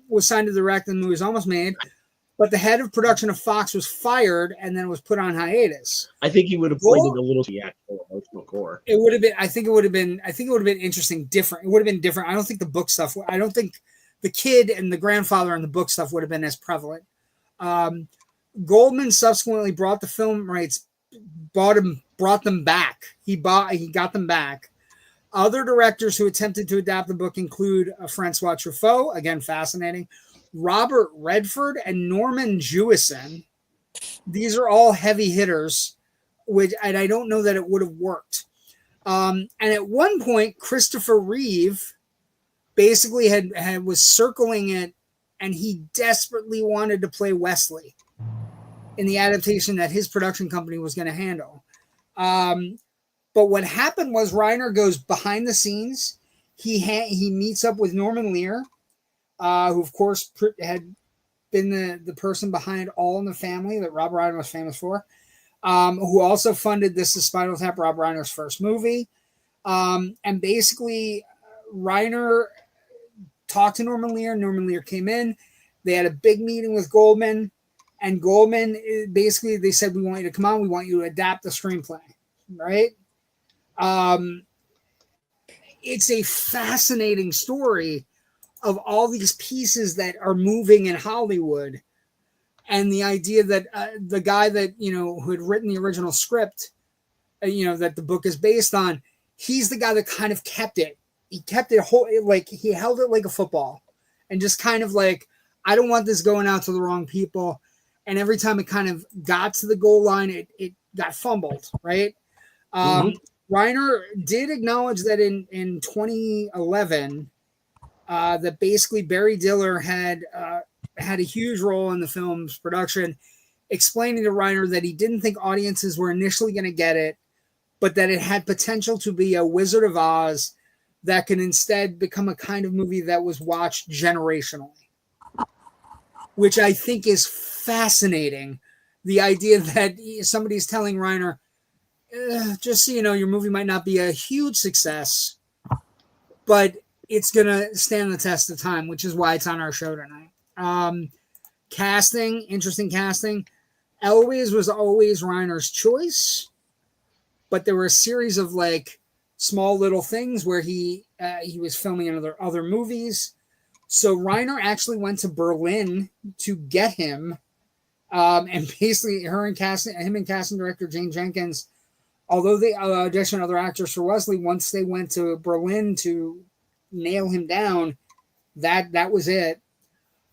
Was signed to direct, and the movie was almost made. but the head of production of Fox was fired and then was put on hiatus. I think he would have played it a little the actual emotional core. It would have been. I think it would have been interesting, different. It would have been different. I don't think the book stuff. I don't think the kid and the grandfather and the book stuff would have been as prevalent. Goldman subsequently brought the film rights, brought them back. He got them back. Other directors who attempted to adapt the book include Francois Truffaut, again fascinating, Robert Redford, and Norman Jewison. These are all heavy hitters, and I don't know that it would have worked. And at one point, Christopher Reeve basically was circling it, and he desperately wanted to play Wesley in the adaptation that his production company was going to handle. But what happened was Reiner goes behind the scenes. He meets up with Norman Lear, who of course had been the person behind All in the Family that Rob Reiner was famous for, who also funded This is Spinal Tap, Rob Reiner's first movie. And basically Reiner talked to Norman Lear. Norman Lear came in. They had a big meeting with Goldman. And Goldman, basically, they said, we want you to come on. We want you to adapt the screenplay, right? It's a fascinating story of all these pieces that are moving in Hollywood. And the idea that the guy that, who had written the original script, that the book is based on, he's the guy that kind of kept it. He kept it he held it like a football and just kind of like, I don't want this going out to the wrong people. And every time it kind of got to the goal line, it got fumbled, right? Reiner did acknowledge that in 2011, that basically Barry Diller had a huge role in the film's production, explaining to Reiner that he didn't think audiences were initially going to get it, but that it had potential to be a Wizard of Oz that could instead become a kind of movie that was watched generationally, which I think is fascinating. The idea that somebody's telling Reiner, just so you know, your movie might not be a huge success, but it's going to stand the test of time, which is why it's on our show tonight. Casting, interesting casting. Elwes was always Reiner's choice, but there were a series of small little things where he was filming in other movies. So Reiner actually went to Berlin to get him. And basically him and casting director Jane Jenkins, although they auditioned other actors for Wesley, once they went to Berlin to nail him down, that was it.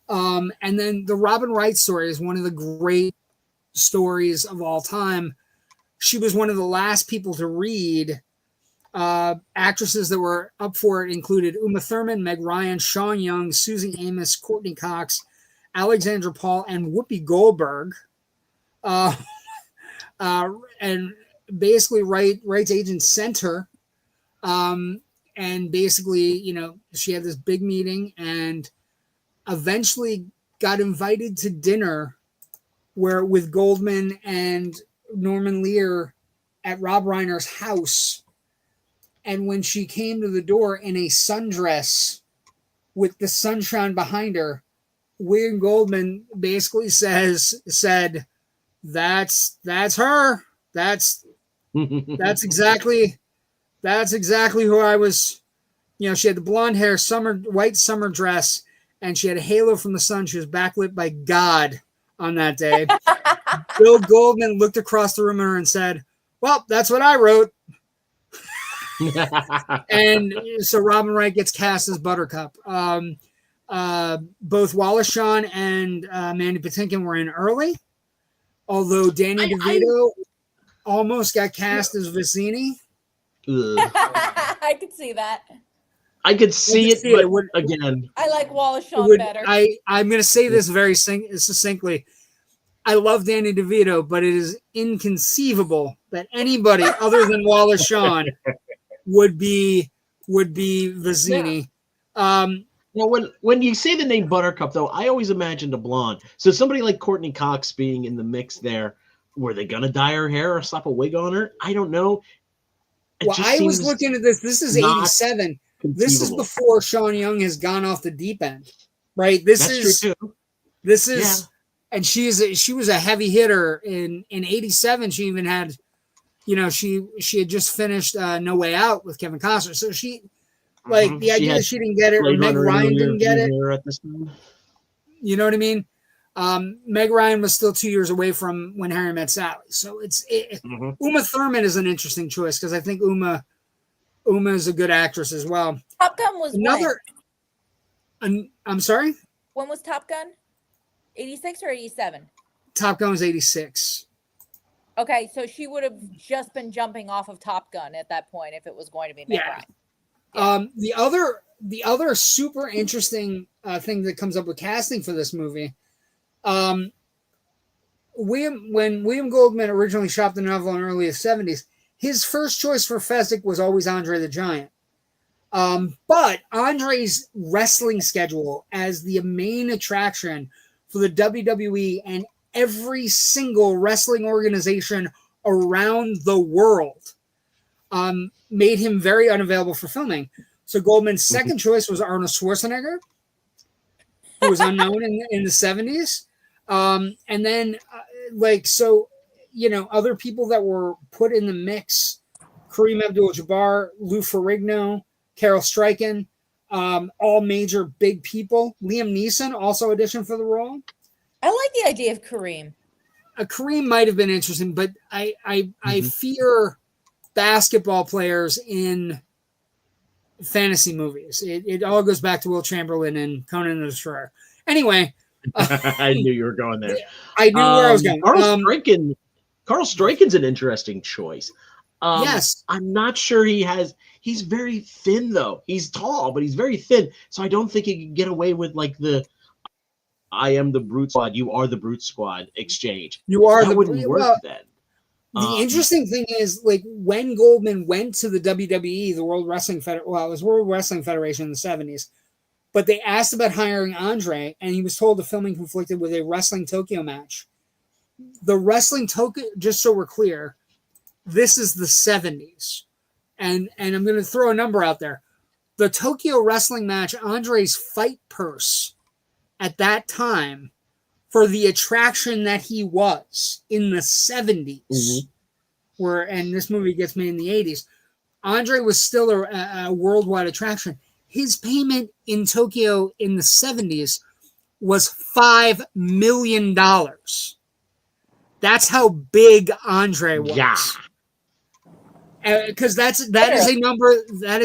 And then the Robin Wright story is one of the great stories of all time. She was one of the last people to read. Actresses that were up for it included Uma Thurman, Meg Ryan, Sean Young, Susie Amos, Courtney Cox, Alexandra Paul, and Whoopi Goldberg. And basically Wright's agent sent her. And basically, she had this big meeting and eventually got invited to dinner with Goldman and Norman Lear at Rob Reiner's house. And when she came to the door in a sundress with the sunshine behind her, William Goldman basically said, that's her. That's exactly who I was. She had the blonde hair, white summer dress, and she had a halo from the sun. She was backlit by God on that day. Bill Goldman looked across the room at her and said, well, that's what I wrote. And so Robin Wright gets cast as Buttercup. Both Wallace Shawn and Mandy Patinkin were in early, although Danny DeVito almost got cast as Vizzini. I could see that. I could see it, but again, I like Wallace Shawn better. I'm going to say this very succinctly. I love Danny DeVito, but it is inconceivable that anybody other than Wallace Shawn would be Vizzini. Yeah. When you say the name Buttercup, though, I always imagined a blonde. So somebody like Courtney Cox being in the mix there, were they gonna dye her hair or slap a wig on her? I don't know. I was looking at this. This is 87. This is before Sean Young has gone off the deep end, right? This is and she was a heavy hitter in '87. She even had, she had just finished No Way Out with Kevin Costner. So she, like, the idea that she didn't get it, or Meg Ryan didn't get it. At this time. You know what I mean? Meg Ryan was still 2 years away from When Harry Met Sally. So Uma Thurman is an interesting choice because I think Uma is a good actress as well. Top Gun was I'm sorry? When was Top Gun? 86 or 87? Top Gun was 86. Okay, so she would have just been jumping off of Top Gun at that point if it was going to be Meg Ryan. Yeah. The other super interesting thing that comes up with casting for this movie, when William Goldman originally shot the novel in the early 70s, his first choice for Fezzik was always Andre the Giant. But Andre's wrestling schedule as the main attraction for the WWE and every single wrestling organization around the world made him very unavailable for filming. So Goldman's second choice was Arnold Schwarzenegger, who was unknown in the 70s. And then, other people that were put in the mix, Kareem Abdul-Jabbar, Lou Ferrigno, Carol Struycken, all major big people. Liam Neeson also auditioned for the role. I like the idea of Kareem. Kareem might have been interesting, but I fear basketball players in fantasy movies. It all goes back to Will Chamberlain and Conan the Destroyer. Anyway. I knew you were going there. I knew where I was going. Carl Struyken's an interesting choice. Yes. I'm not sure he's very thin though. He's tall, but he's very thin. So I don't think he can get away with like the I am the Brute Squad, you are the Brute Squad exchange. You are that wouldn't work then. The interesting thing is, like, when Goldman went to the WWE, the World Wrestling Federation, well, it was World Wrestling Federation in the 70s, but they asked about hiring Andre, and he was told the filming conflicted with a Wrestling Tokyo match. The Wrestling Tokyo, just so we're clear, this is the 70s. And I'm going to throw a number out there. The Tokyo Wrestling match, Andre's fight purse at that time for the attraction that he was in the 70s, and this movie gets made in the 80s, Andre was still a worldwide attraction. His payment in Tokyo in the 70s was $5 million. That's how big Andre was. Yeah. Because that is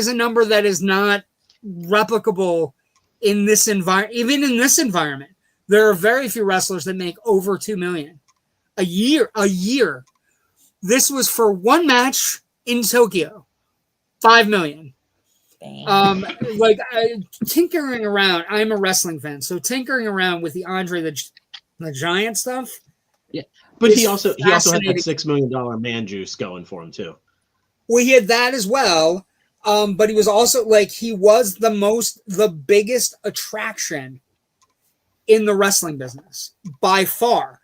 a number that is not replicable in this environment. Even in this environment, there are very few wrestlers that make over $2 million a year. This was for one match in Tokyo, $5 million. Tinkering around. I'm a wrestling fan, so tinkering around with the Andre the Giant stuff. Yeah, but he also had that $6 million man juice going for him too. Well, he had that as well, but he was also he was the biggest attraction in the wrestling business by far.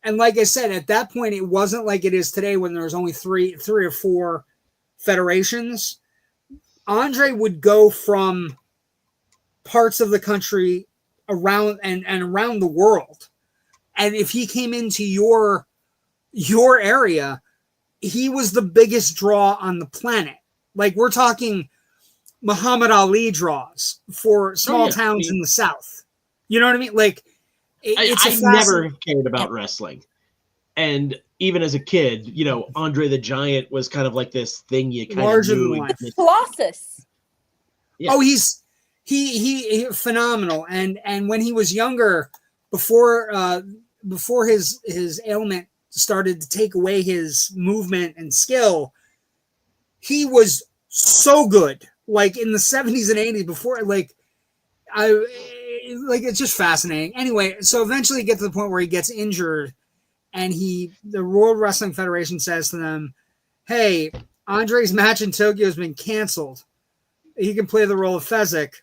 And like I said, at that point, it wasn't like it is today when there's only three or four federations. Andre would go from parts of the country around and around the world. And if he came into your area, he was the biggest draw on the planet. Like, we're talking Muhammad Ali draws for small towns in the South. You know what I mean? Like, I never cared about wrestling. And even as a kid, Andre the Giant was kind of like this thing you kind of knew. Colossus. Yeah. Oh, he's phenomenal. And when he was younger, before his ailment started to take away his movement and skill, he was so good. Like in the 70s and 80s, before it's just fascinating. Anyway, so eventually you get to the point where he gets injured, and the World Wrestling Federation says to them, "Hey, Andre's match in Tokyo has been canceled. He can play the role of Fezzik."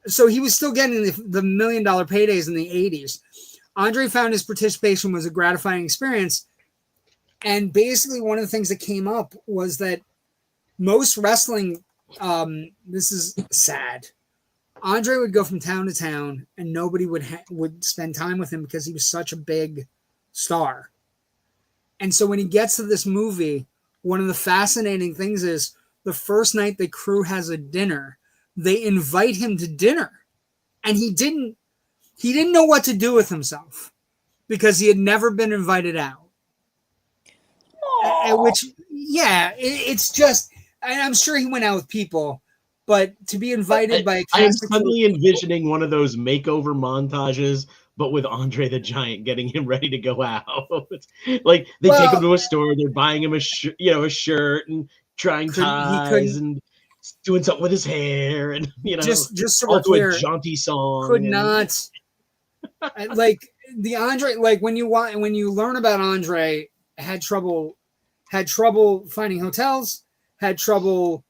So he was still getting the $1 million paydays in the 80s. Andre found his participation was a gratifying experience. And basically one of the things that came up was that most wrestling, this is sad, Andre would go from town to town, and nobody would spend time with him because he was such a big star. And so when he gets to this movie, one of the fascinating things is the first night the crew has a dinner, they invite him to dinner, and he didn't know what to do with himself because he had never been invited out. Which, yeah, it's just, and I'm sure he went out with people, but to be invited by a I am suddenly envisioning one of those makeover montages, but with Andre the Giant getting him ready to go out. Like they take him to a store, they're buying him a shirt and trying ties and doing something with his hair, and just so we're clear, a jaunty song. Could not like the Andre, like when you learn about Andre, had trouble finding hotels, had trouble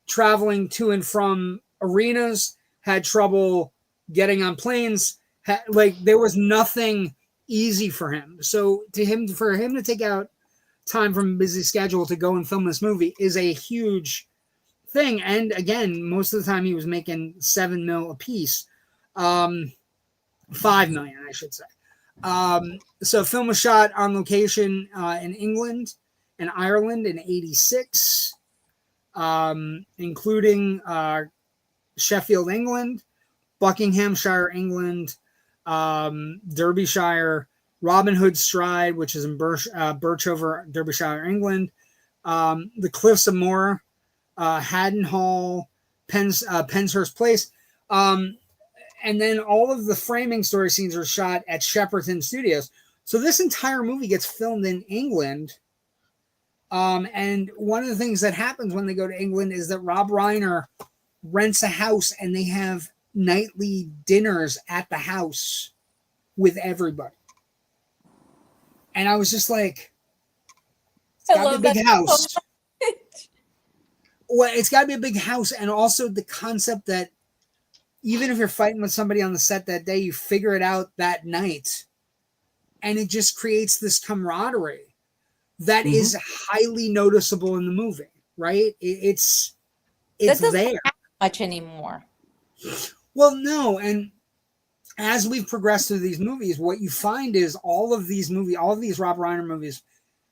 traveling to and from arenas, had trouble getting on planes. Like there was nothing easy for him. So for him to take out time from a busy schedule to go and film this movie is a huge thing. And again, most of the time he was making $7 million a piece, $5 million, I should say. So film was shot on location in England and Ireland in '86, including Sheffield, England, Buckinghamshire, England, Derbyshire, Robin Hood Stride, which is in Birchover, Derbyshire, England, the Cliffs of Moher, Haddon Hall, Penshurst Place, and then all of the framing story scenes are shot at Shepperton Studios. So this entire movie gets filmed in England. And one of the things that happens when they go to England is that Rob Reiner rents a house and they have nightly dinners at the house with everybody. And I was just like, it's got to be a big house. Well, it's got to be a big house. And also the concept that even if you're fighting with somebody on the set that day, you figure it out that night. And it just creates this camaraderie that is highly noticeable in the movie, right? It's there. Much anymore. Well, no, and as we've progressed through these movies, what you find is all of these Rob Reiner movies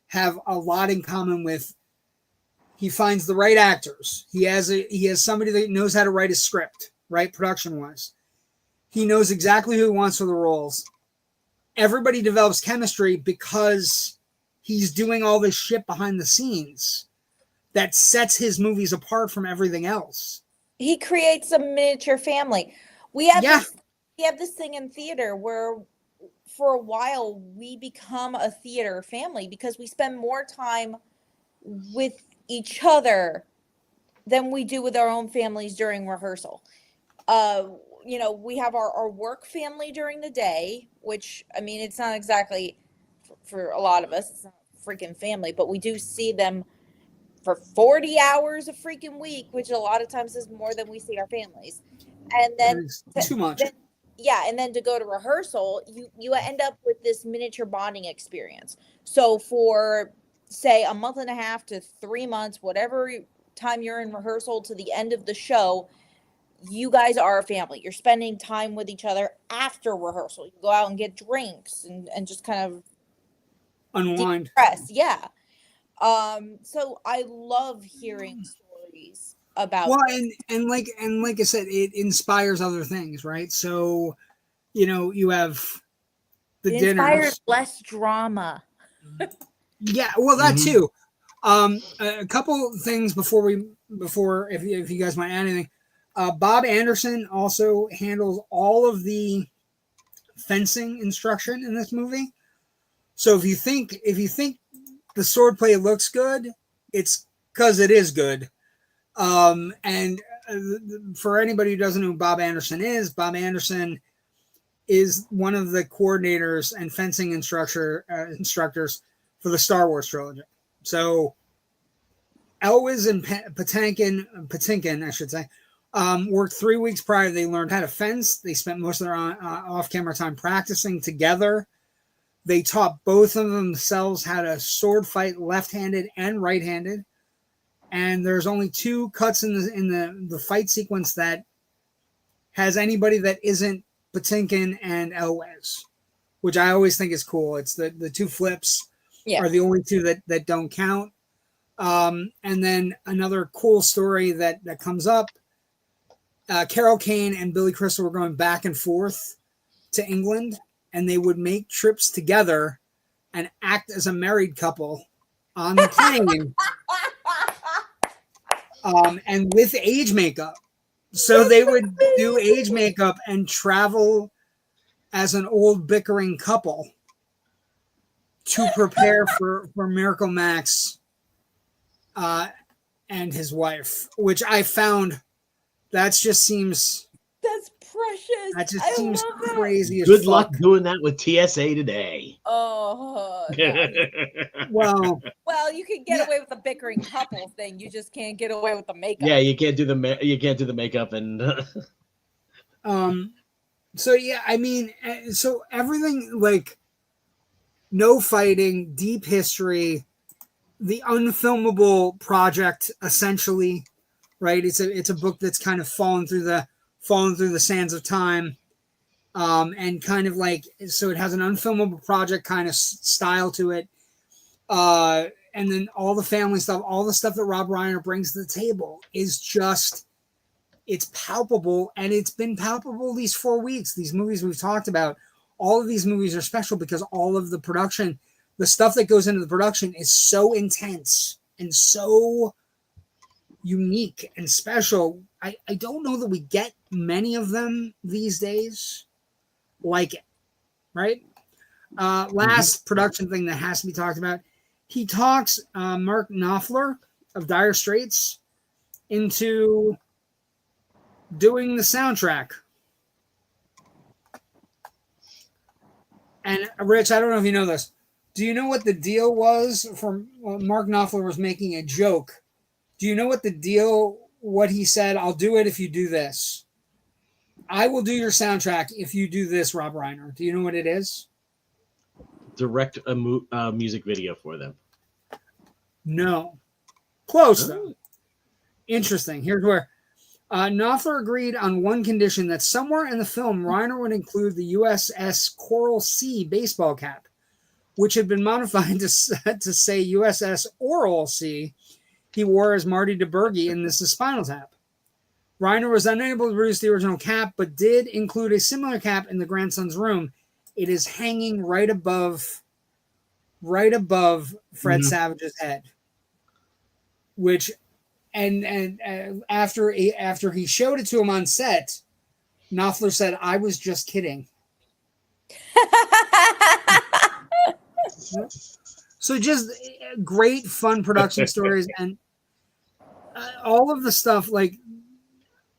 have a lot in common with he finds the right actors. He has somebody that knows how to write a script, right? Production-wise. He knows exactly who he wants for the roles. Everybody develops chemistry because he's doing all this shit behind the scenes that sets his movies apart from everything else. He creates a miniature family. We have this thing in theater where for a while we become a theater family because we spend more time with each other than we do with our own families during rehearsal. We have our work family during the day, which, I mean, it's not exactly, for a lot of us, it's not a freaking family, but we do see them for 40 hours a freaking week, which a lot of times is more than we see our families. And then too much. And then to go to rehearsal, you end up with this miniature bonding experience. So for, say, a month and a half to 3 months, whatever time you're in rehearsal to the end of the show, you guys are a family. You're spending time with each other after rehearsal. You go out and get drinks and just kind of unwind. Decompress. Yeah. So I love hearing stories about and like I said, it inspires other things, right? So, you have the dinner. Inspires less drama. Yeah, well, that too. A couple things before if you guys might add anything. Bob Anderson also handles all of the fencing instruction in this movie. So if you think the swordplay looks good, it's because it is good. And for anybody who doesn't know who Bob Anderson is one of the coordinators and fencing instructors for the Star Wars trilogy. So Elwes and Patinkin, I should say, worked 3 weeks prior. They learned how to fence. They spent most of their off-camera time practicing together. They taught both of themselves how to sword fight left-handed and right-handed. And there's only 2 cuts in the fight sequence that has anybody that isn't Patinkin and Elwes, which I always think is cool. It's the two flips are the only two that don't count. And then another cool story that comes up, Carol Kane and Billy Crystal were going back and forth to England, and they would make trips together and act as a married couple on the plane. And with age makeup. So they would do age makeup and travel as an old bickering couple to prepare for Miracle Max and his wife, which I found that's precious. That just seems crazy as Good luck doing that with TSA today. Oh. Well, you can get away with the bickering couple thing. You just can't get away with the makeup. Yeah, you can't do the makeup and. So yeah, I mean, so everything like no fighting, deep history, the unfilmable project, essentially, right? It's a book that's kind of fallen through the sands of time, and kind of like, so it has an unfilmable project kind of style to it, and then all the family stuff, all the stuff that Rob Reiner brings to the table is just, it's palpable, and it's been palpable these 4 weeks. These movies we've talked about, all of these movies are special because all of the production, the stuff that goes into the production is so intense and so unique and special. I don't know that we get many of them these days like it, right? Last production thing that has to be talked about. He talks Mark Knopfler of Dire Straits into doing the soundtrack. And Rich, I don't know if you know this. Do you know what the deal was for Mark Knopfler was making a joke? Do you know what the deal, what he said? I'll do it if you do this. I will do your soundtrack if you do this, Rob Reiner. Do you know what it is? Direct a music video for them. No. Close, though. Interesting. Here's where Knopfler agreed on one condition, that somewhere in the film, Reiner would include the USS Coral Sea baseball cap, which had been modified to say USS Oral Sea he wore as Marty DeBurgi in This Is Spinal Tap. Reiner was unable to produce the original cap, but did include a similar cap in the grandson's room. It is hanging right above Fred Savage's head. Which, and after he showed it to him on set, Knopfler said, "I was just kidding." So just great fun production stories, and all of the stuff. Like,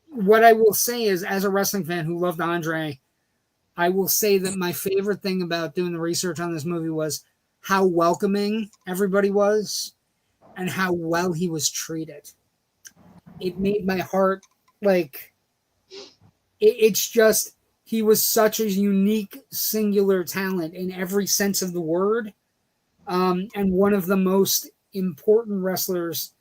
what I will say is, as a wrestling fan who loved Andre, I will say that my favorite thing about doing the research on this movie was how welcoming everybody was and how well he was treated. It made my heart, like, it's just, he was such a unique, singular talent in every sense of the word. And one of the most important wrestlers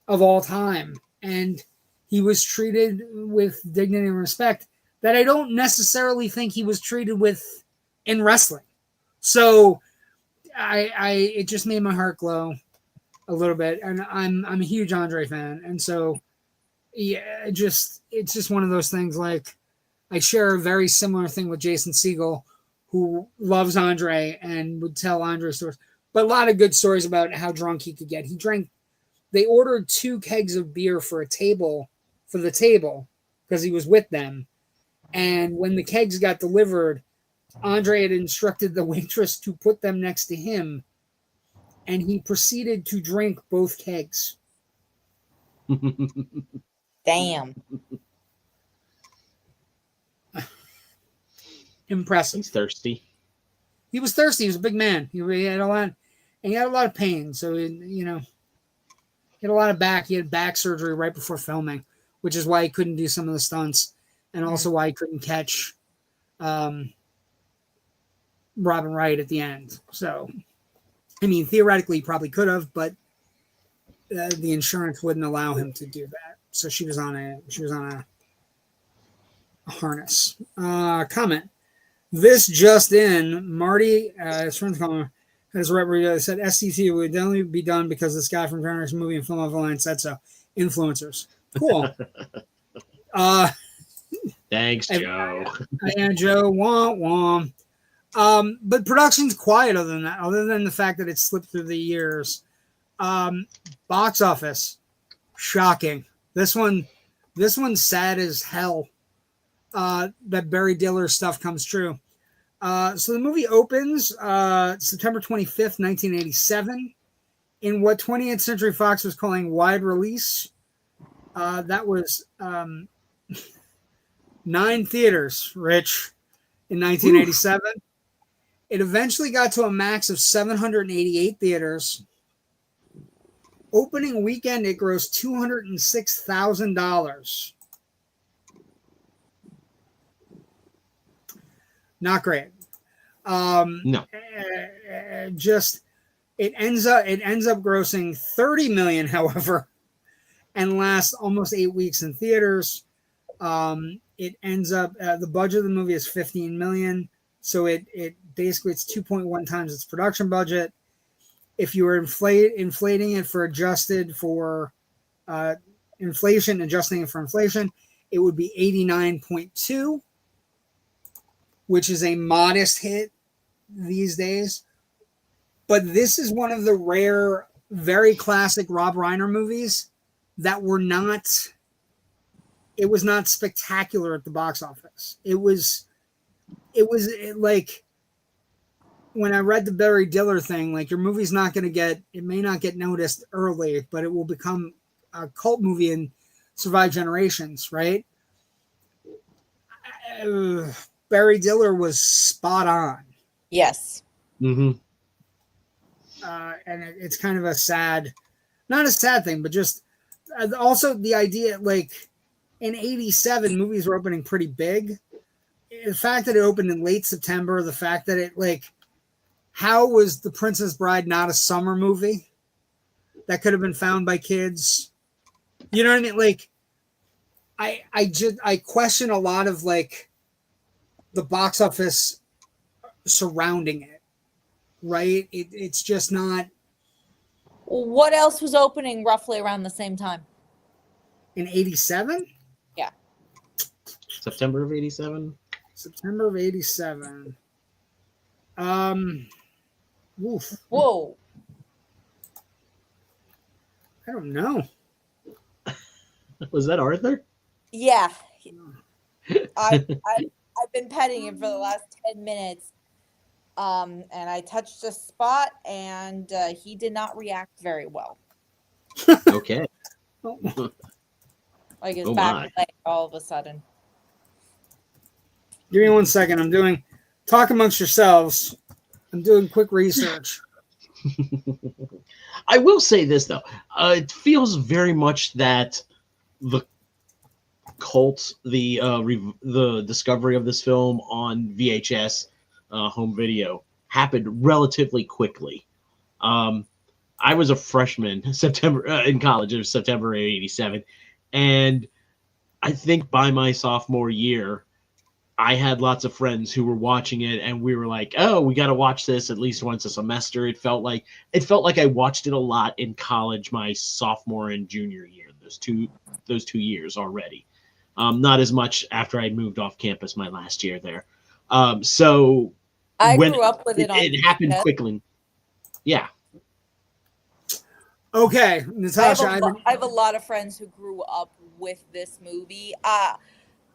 of all time. And he was treated with dignity and respect that I don't necessarily think he was treated with in wrestling. So it just made my heart glow a little bit. And I'm a huge Andre fan. And so, yeah, it's just one of those things. Like, I share a very similar thing with Jason Segel, who loves Andre and would tell Andre stories. But a lot of good stories about how drunk he could get. They ordered 2 kegs of beer for the table, because he was with them. And when the kegs got delivered, Andre had instructed the waitress to put them next to him, and he proceeded to drink both kegs. Damn. Impressive. He's thirsty. He was thirsty. He was a big man. He had a lot, and he had a lot of pain. So, he had a lot of back. He had back surgery right before filming, which is why he couldn't do some of the stunts, and also why he couldn't catch Robin Wright at the end. So, I mean, theoretically, he probably could have, but the insurance wouldn't allow him to do that. So she was on a harness. Comment. This just in, Marty, his friend's calling, has said SCT would only be done because this guy from Generation Movie and Filmbuff Alliance said so. Influencers. Cool. Thanks, Joe. And Joe, womp womp. But production's quiet other than that, other than the fact that it slipped through the years. Box office, shocking. This one's sad as hell. That Barry Diller stuff comes true. So the movie opens September 25th, 1987, in what 20th Century Fox was calling wide release. That was 9 theaters, Rich, in 1987. Oof. It eventually got to a max of 788 theaters. Opening weekend, it grossed $206,000. Not great. No. Just it ends up grossing $30 million, however, and lasts almost 8 weeks in theaters. It ends up the budget of the movie is $15 million, so it basically it's 2.1 times its production budget. If you were inflating it for adjusted for inflation, adjusting it for inflation, it would be 89.2, which is a modest hit these days. But this is one of the rare, very classic Rob Reiner movies that were not. It was not spectacular at the box office. It was like when I read the Barry Diller thing, like your movie's not going to get, it may not get noticed early, but it will become a cult movie and survive generations, right? Barry Diller was spot on. Yes. Mm-hmm. And it's kind of a sad, not a sad thing, but just also the idea, like in 87, movies were opening pretty big. The fact that it opened in late September, the fact that it like, how was The Princess Bride not a summer movie that could have been found by kids? You know what I mean? Like, I question a lot of like the box office surrounding it, right? It's just not. What else was opening roughly around the same time? In 87? Yeah. September of 87? September of 87. Oof. Whoa. I don't know. Was that Arthur? Yeah. I've been petting him for the last 10 minutes. And I touched a spot and he did not react very well. Okay. Like his back leg all of a sudden. Give me 1 second. I'm doing talk amongst yourselves. I'm doing quick research. I will say this though. It feels very much that the cult, the discovery of this film on VHS home video happened relatively quickly. I was a freshman in college. It was September of 87. And I think by my sophomore year, I had lots of friends who were watching it, and we were like, "Oh, we got to watch this at least once a semester." It felt like I watched it a lot in college, my sophomore and junior year. Those two years already. Not as much after I moved off campus my last year there. So I grew up with it. It happened quickly. Yeah. Okay, Natasha. I have a lot of friends who grew up with this movie.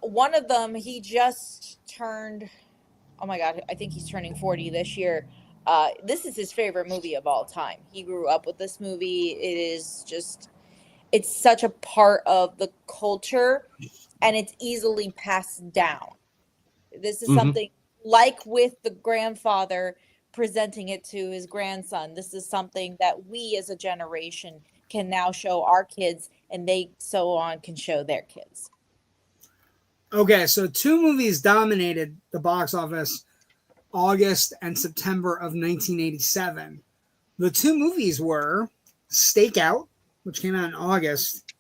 One of them, he just turned, oh my God, I think he's turning 40 this year. This is his favorite movie of all time. He grew up with this movie. It is just, it's such a part of the culture and it's easily passed down. This is something like with the grandfather presenting it to his grandson. This is something that we as a generation can now show our kids and they so on can show their kids. Okay, so 2 movies dominated the box office August and September of 1987. The 2 movies were Stakeout, which came out in August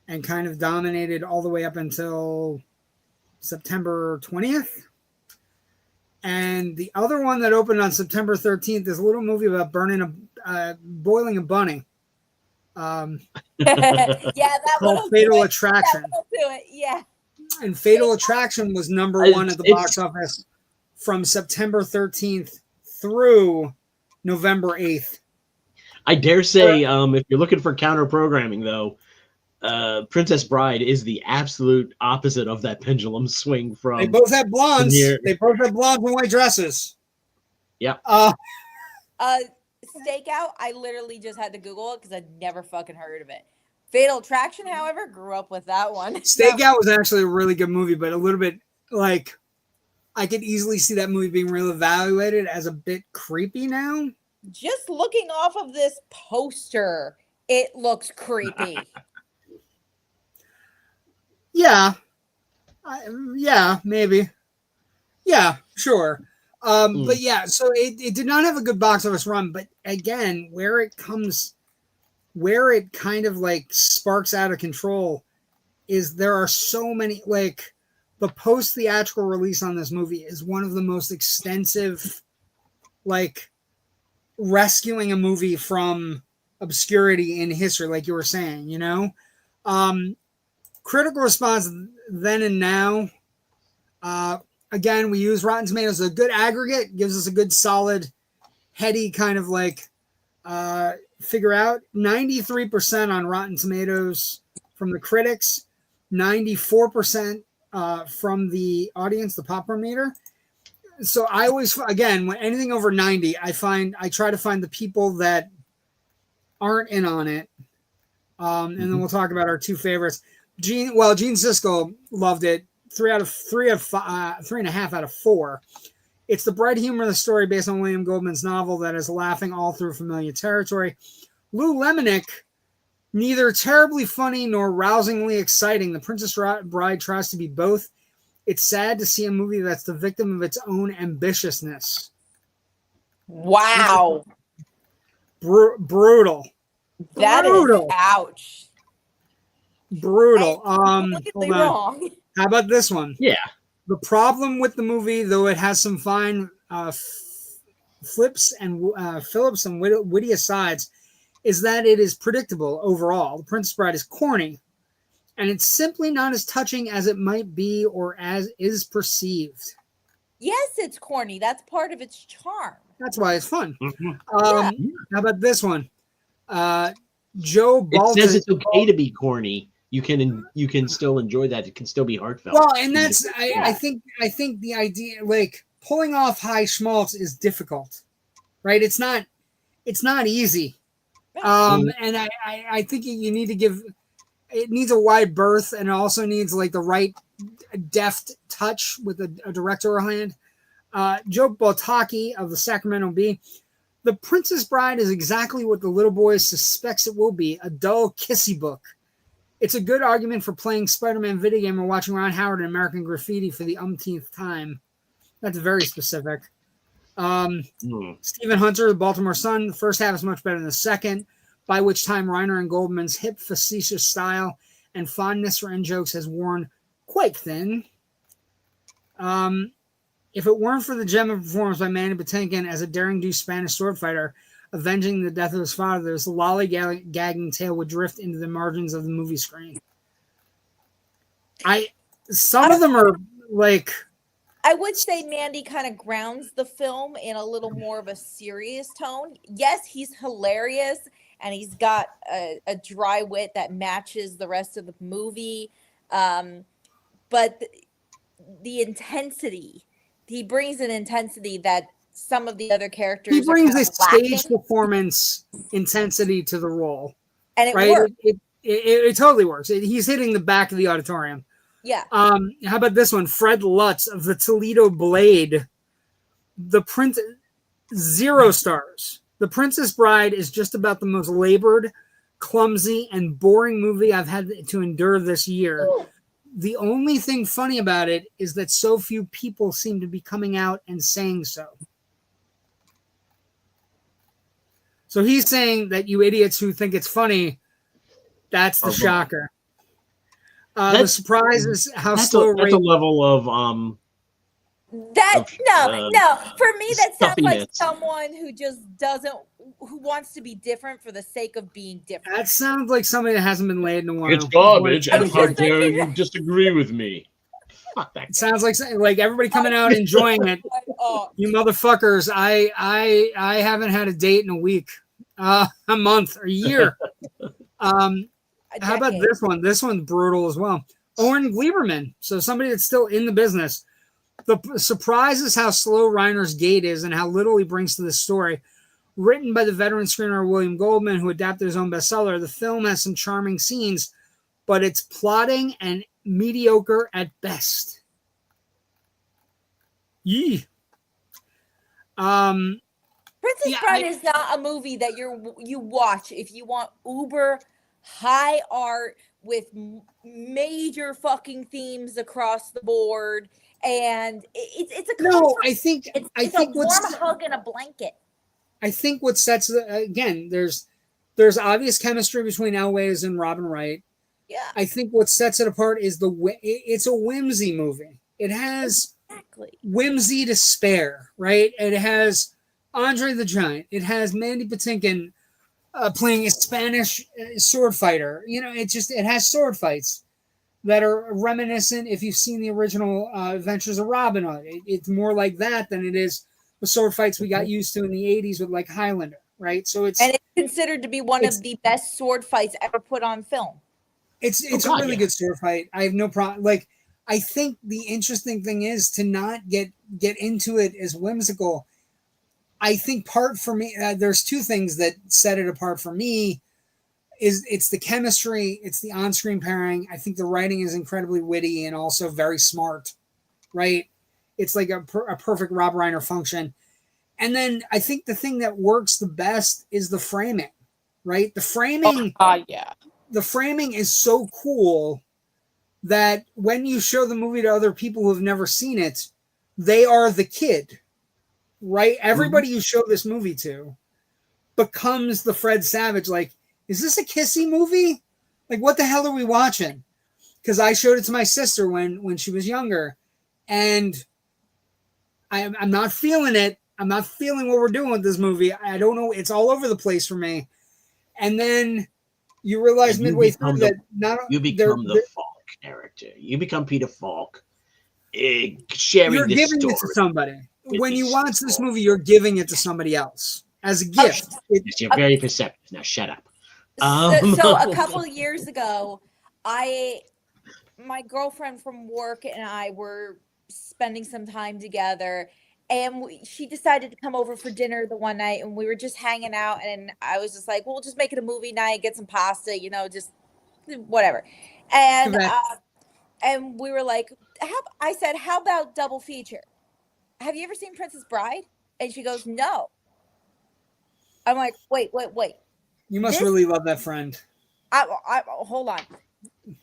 and kind of dominated all the way up until September 20th. And the other one that opened on September 13th is a little movie about boiling a bunny. Yeah, that called Fatal Attraction. Yeah. And Fatal Attraction was number one at the box office from September 13th through November 8th. I dare say, if you're looking for counter programming, though, Princess Bride is the absolute opposite of that pendulum swing from. They both have blondes. They both have blondes and white dresses. Yeah. Stakeout, I literally just had to Google it because I'd never fucking heard of it. Fatal Attraction, however, grew up with that one. Stakeout was actually a really good movie, but a little bit like I could easily see that movie being reevaluated as a bit creepy now. Just looking off of this poster, it looks creepy. Yeah. Yeah, maybe. Yeah, sure. But yeah, so it did not have a good box office run, but again, where it kind of like sparks out of control is there are so many, like the post-theatrical release on this movie is one of the most extensive, like rescuing a movie from obscurity in history, like you were saying, you know? Critical response then and now, again, we use Rotten Tomatoes as a good aggregate, gives us a good solid, heady kind of like figure out. 93% on Rotten Tomatoes from the critics, 94% from the audience, the popcorn meter. So I always, again, when anything over 90, I try to find the people that aren't in on it. And then we'll talk about our two favorites. Gene Siskel loved it. 3.5 out of 4. It's the bright humor of the story based on William Goldman's novel that is laughing all through familiar territory. Lou Lemonick, neither terribly funny nor rousingly exciting. The Princess Bride tries to be both. It's sad to see a movie that's the victim of its own ambitiousness. Wow. Brutal. That is ouch. Brutal. Completely wrong. How about this one? Yeah. The problem with the movie, though it has some fine flips and Phillips and witty asides, is that it is predictable overall. The Princess Bride is corny, and it's simply not as touching as it might be or as is perceived. Yes, it's corny. That's part of its charm. That's why it's fun. Mm-hmm. How about this one? Joe Bolton. It says it's okay to be corny. You can still enjoy that. It can still be heartfelt. Well, and that's I think the idea, like pulling off high schmaltz, is difficult, right? It's not easy. And I think you need to give it needs a wide berth, and it also needs like the right deft touch with a directorial hand. Joe Boltaki of the Sacramento Bee. The Princess Bride is exactly what the little boy suspects it will be, a dull kissy book. It's a good argument for playing Spider-Man video game or watching Ron Howard and American Graffiti for the umpteenth time. That's very specific. Stephen Hunter, the Baltimore Sun. The first half is much better than the second, by which time Reiner and Goldman's hip, facetious style and fondness for in-jokes has worn quite thin. If it weren't for the gem of performance by Mandy Patinkin as a daring-do Spanish sword fighter, avenging the death of his father, this lollygagging tale would drift into the margins of the movie screen. Some of them are like... I would say Mandy kind of grounds the film in a little more of a serious tone. Yes, he's hilarious, and he's got a dry wit that matches the rest of the movie. But the intensity, he brings an intensity that some of the other characters he brings a stage lacking. Performance intensity to the role, and it right? works. It totally works. He's hitting the back of the auditorium. Yeah. How about this one? Fred Lutz of the Toledo Blade. The Prince, 0 stars. The Princess Bride is just about the most labored, clumsy, and boring movie I've had to endure this year. Ooh. The only thing funny about it is that so few people seem to be coming out and saying so. So he's saying that you idiots who think it's funny, that's the shocker. The surprise is how slow. That's a level of no. For me, that sounds like someone who just who wants to be different for the sake of being different. That sounds like somebody that hasn't been laid in a while. It's garbage, and how dare you disagree with me? Fuck that. It sounds like everybody coming out enjoying it. You motherfuckers! I haven't had a date in a week, a month, or a year. How about this one? This one's brutal as well. Oren Gleiberman, so somebody that's still in the business. The surprise is how slow Reiner's gait is and how little he brings to this story. Written by the veteran screenwriter William Goldman, who adapted his own bestseller, the film has some charming scenes, but it's plotting and mediocre at best. Yee. Princess Bride is not a movie that you watch if you want uber high art with major fucking themes across the board, and it's a warm hug and a blanket. I think what sets again, there's obvious chemistry between Elwes and Robin Wright. Yeah, I think what sets it apart is it's a whimsy movie. It has whimsy to spare, right? It has Andre the Giant. It has Mandy Patinkin playing a Spanish sword fighter. You know, it has sword fights that are reminiscent, if you've seen the original Adventures of Robin Hood. It's more like that than it is the sword fights we got used to in the 80s with like Highlander, right? So it's considered to be one of the best sword fights ever put on film. It's a really good sword fight. I have no problem. Like, I think the interesting thing is to not get into it as whimsical. I think part for me, there's two things that set it apart for me. It's the chemistry, it's the on-screen pairing. I think the writing is incredibly witty and also very smart, right? It's like a perfect Rob Reiner function. And then I think the thing that works the best is the framing, right? The framing, the framing is so cool that when you show the movie to other people who have never seen it, they are the kid, right? Everybody you show this movie to becomes the Fred Savage. Like, is this a kissy movie? Like, what the hell are we watching? Because I showed it to my sister when she was younger, and I'm not feeling it. I'm not feeling what we're doing with this movie. I don't know. It's all over the place for me. And then you realize midway through that you become the Falk character. You become Peter Falk. Sharing you're giving it to somebody. When you watch this movie, you're giving it to somebody else as a gift. You're very perceptive. Now shut up. So a couple of years ago, my girlfriend from work and I were spending some time together, and she decided to come over for dinner the one night, and we were just hanging out, and I was just like, well, we'll just make it a movie night, get some pasta, just whatever. And and we were like, I said, how about double feature? Have you ever seen Princess Bride? And she goes, no. I'm like, wait. You must really love that friend. Hold on.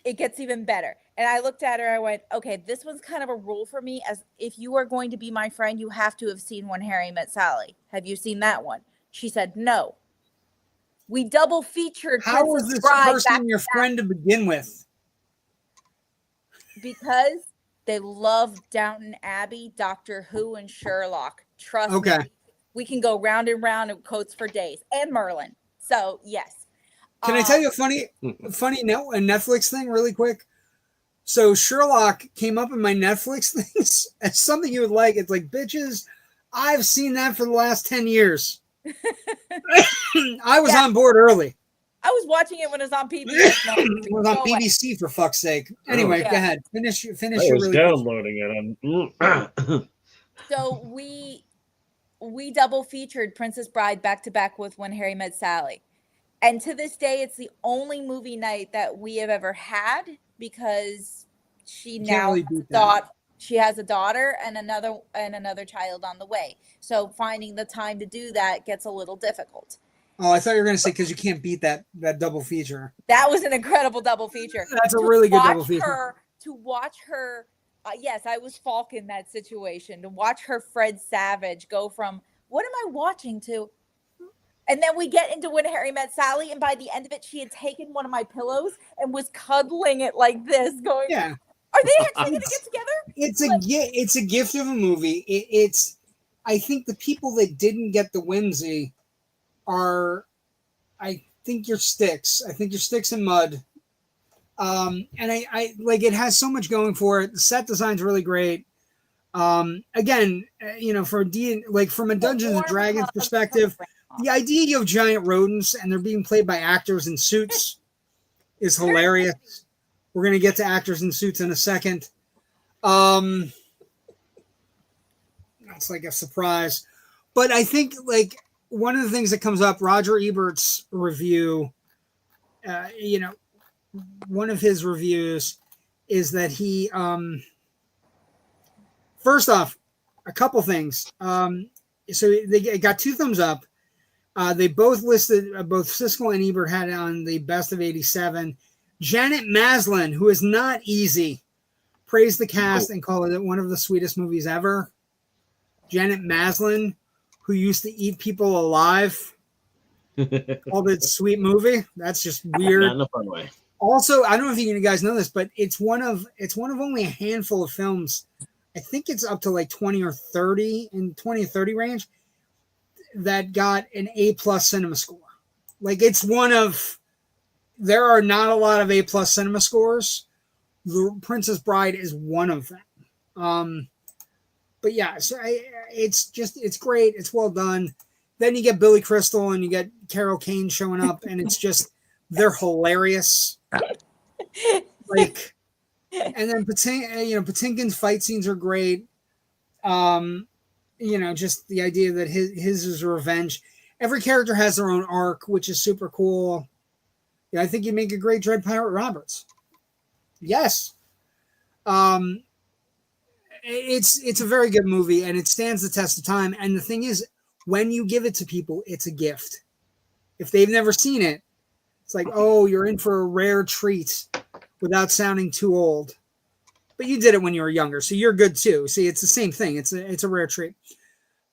It gets even better. And I looked at her. I went, okay, this one's kind of a rule for me. As if you are going to be my friend, you have to have seen When Harry Met Sally. Have you seen that one? She said, no. We double featured. How was this person your friend to begin with? Because they love Downton Abbey, Doctor Who, and Sherlock. Trust me. We can go round and round in quotes for days. And Merlin. So, yes. Can I tell you a funny Netflix thing really quick? So Sherlock came up in my Netflix things as something you would like. It's like, bitches, I've seen that for the last 10 years. I was on board early. I was watching it when it was on PBS. It was on BBC, for fuck's sake. Anyway, go ahead. Finish. I was downloading it. So we double featured Princess Bride back to back with When Harry Met Sally. And to this day, it's the only movie night that we have ever had, because she now thought she has a daughter and another child on the way. So finding the time to do that gets a little difficult. Oh, I thought you were going to say because you can't beat that double feature. That was an incredible double feature. That's a really good double feature. To watch her, yes, I was Falk in that situation. To watch her Fred Savage go from, what am I watching, to, And then we get into When Harry Met Sally, and by the end of it, she had taken one of my pillows and was cuddling it like this, going, yeah. Are they actually going to get together? It's a gift of a movie. It's I think the people that didn't get the whimsy are, I think you're sticks. I think you're sticks in mud. And I like, it has so much going for it. The set design's really great. Again, from a Dungeons and Dragons perspective, the idea of giant rodents and they're being played by actors in suits is hilarious. We're going to get to actors in suits in a second. That's like a surprise. But I think like one of the things that comes up, Roger Ebert's review, one of his reviews is that he, first off, a couple things. So they got 2 thumbs up. They both listed, both Siskel and Ebert had it on the best of 87. Janet Maslin, who is not easy, praised the cast and called it one of the sweetest movies ever. Janet Maslin, who used to eat people alive, called it sweet movie. That's just weird. Not in a fun way. Also, I don't know if you guys know this, but it's one of only a handful of films. I think it's up to like 20 or 30 in 20 or 30 range that got an A+ cinema score. Like it's there are not a lot of A+ cinema scores. The Princess Bride is one of them. But yeah, so it's great. It's well done. Then you get Billy Crystal and you get Carol Kane showing up, and it's just, they're hilarious. Like, and then Patinkin's fight scenes are great. Just the idea that his is revenge. Every character has their own arc, which is super cool. Yeah, I think you make a great Dread Pirate Roberts. Yes. It's a very good movie, and it stands the test of time. And the thing is, when you give it to people, it's a gift. If they've never seen it, it's like, oh, you're in for a rare treat without sounding too old. But you did it when you were younger, so you're good too. See, it's the same thing. It's a rare treat.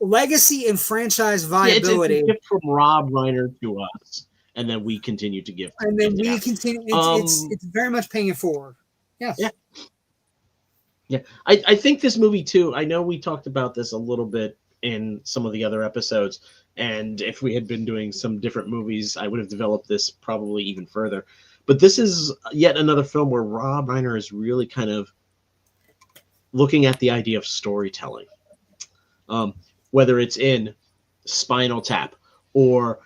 Legacy and franchise viability. It's a gift from Rob Reiner to us, and then we continue to give. And then we continue. It's very much paying it forward. Yes. Yeah. Yeah, I think this movie too, I know we talked about this a little bit in some of the other episodes, and if we had been doing some different movies, I would have developed this probably even further. But this is yet another film where Rob Reiner is really kind of looking at the idea of storytelling. Whether it's in Spinal Tap or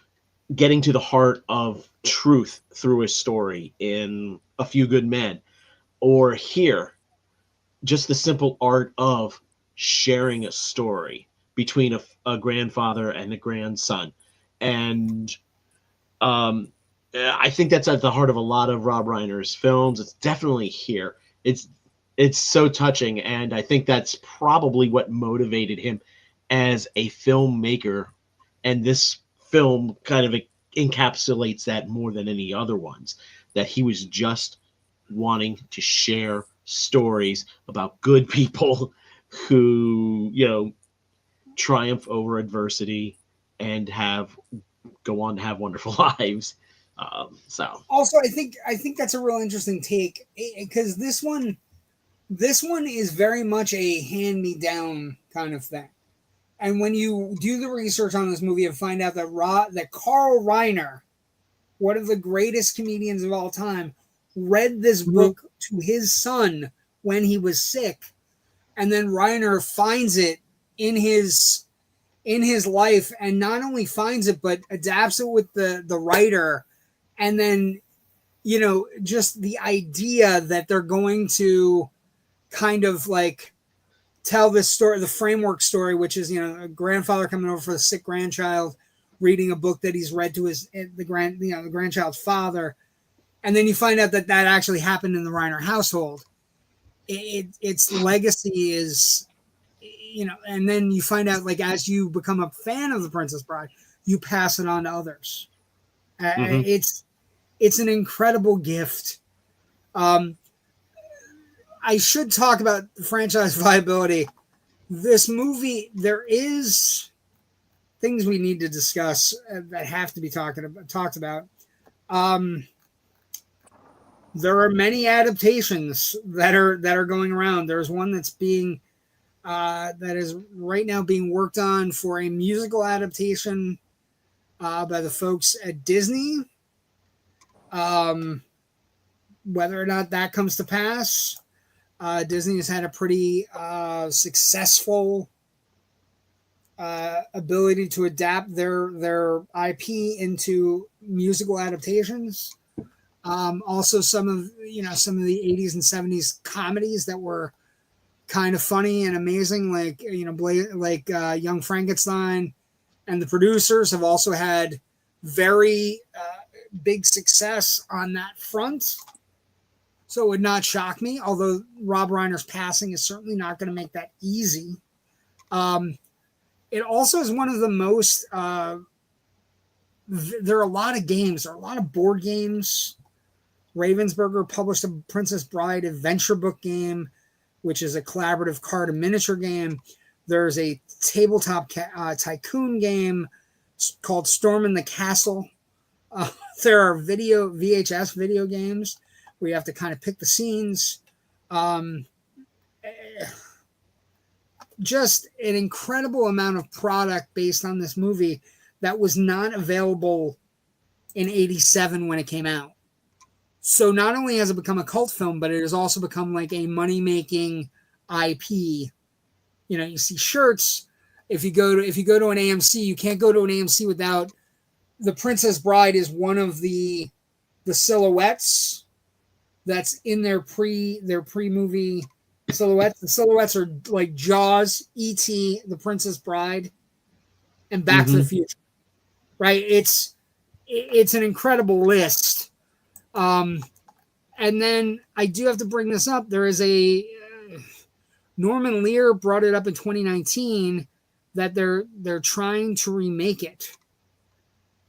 getting to the heart of truth through a story in A Few Good Men, or here, just the simple art of sharing a story between a grandfather and a grandson. And I think that's at the heart of a lot of Rob Reiner's films. It's definitely here. It's so touching, and I think that's probably what motivated him as a filmmaker. And this film kind of encapsulates that more than any other ones, that he was just wanting to share stories about good people who, triumph over adversity and go on to have wonderful lives. So also, I think that's a real interesting take, because this one is very much a hand-me-down kind of thing. And when you do the research on this movie and find out that Carl Reiner, one of the greatest comedians of all time, read this book to his son when he was sick, and then Reiner finds it in his life, and not only finds it but adapts it with the writer, and then just the idea that they're going to kind of like tell this story, the framework story, which is a grandfather coming over for the sick grandchild, reading a book that he's read to the grandchild's father. And then you find out that actually happened in the Reiner household. Its legacy is, and then you find out, like, as you become a fan of The Princess Bride, you pass it on to others. It's an incredible gift. I should talk about the franchise viability. This movie, they things we need to discuss that have to be talked about. There are many adaptations that are going around. There's one that's being that is right now being worked on for a musical adaptation by the folks at Disney. Whether or not that comes to pass, Disney has had a pretty successful ability to adapt their IP into musical adaptations. Also, some of the 80s and 70s comedies that were kind of funny and amazing, like Young Frankenstein, and The Producers have also had very big success on that front. So it would not shock me, although Rob Reiner's passing is certainly not going to make that easy. It also is one of the most, there are a lot of games, there are a lot of board games. Ravensburger published a Princess Bride adventure book game, which is a collaborative card and miniature game. There's a tabletop tycoon game called Storm in the Castle. There are VHS video games where you have to kind of pick the scenes. Just an incredible amount of product based on this movie that was not available in 87 when it came out. So not only has it become a cult film, but it has also become like a money-making IP. You see shirts. If you go to an AMC, you can't go to an AMC without the Princess Bride is one of the silhouettes that's in their pre-movie silhouettes. The silhouettes are like Jaws, E.T., The Princess Bride, and Back to the Future. Right? It's an incredible list. And then I do have to bring this up. There is a Norman Lear brought it up in 2019 that they're trying to remake it.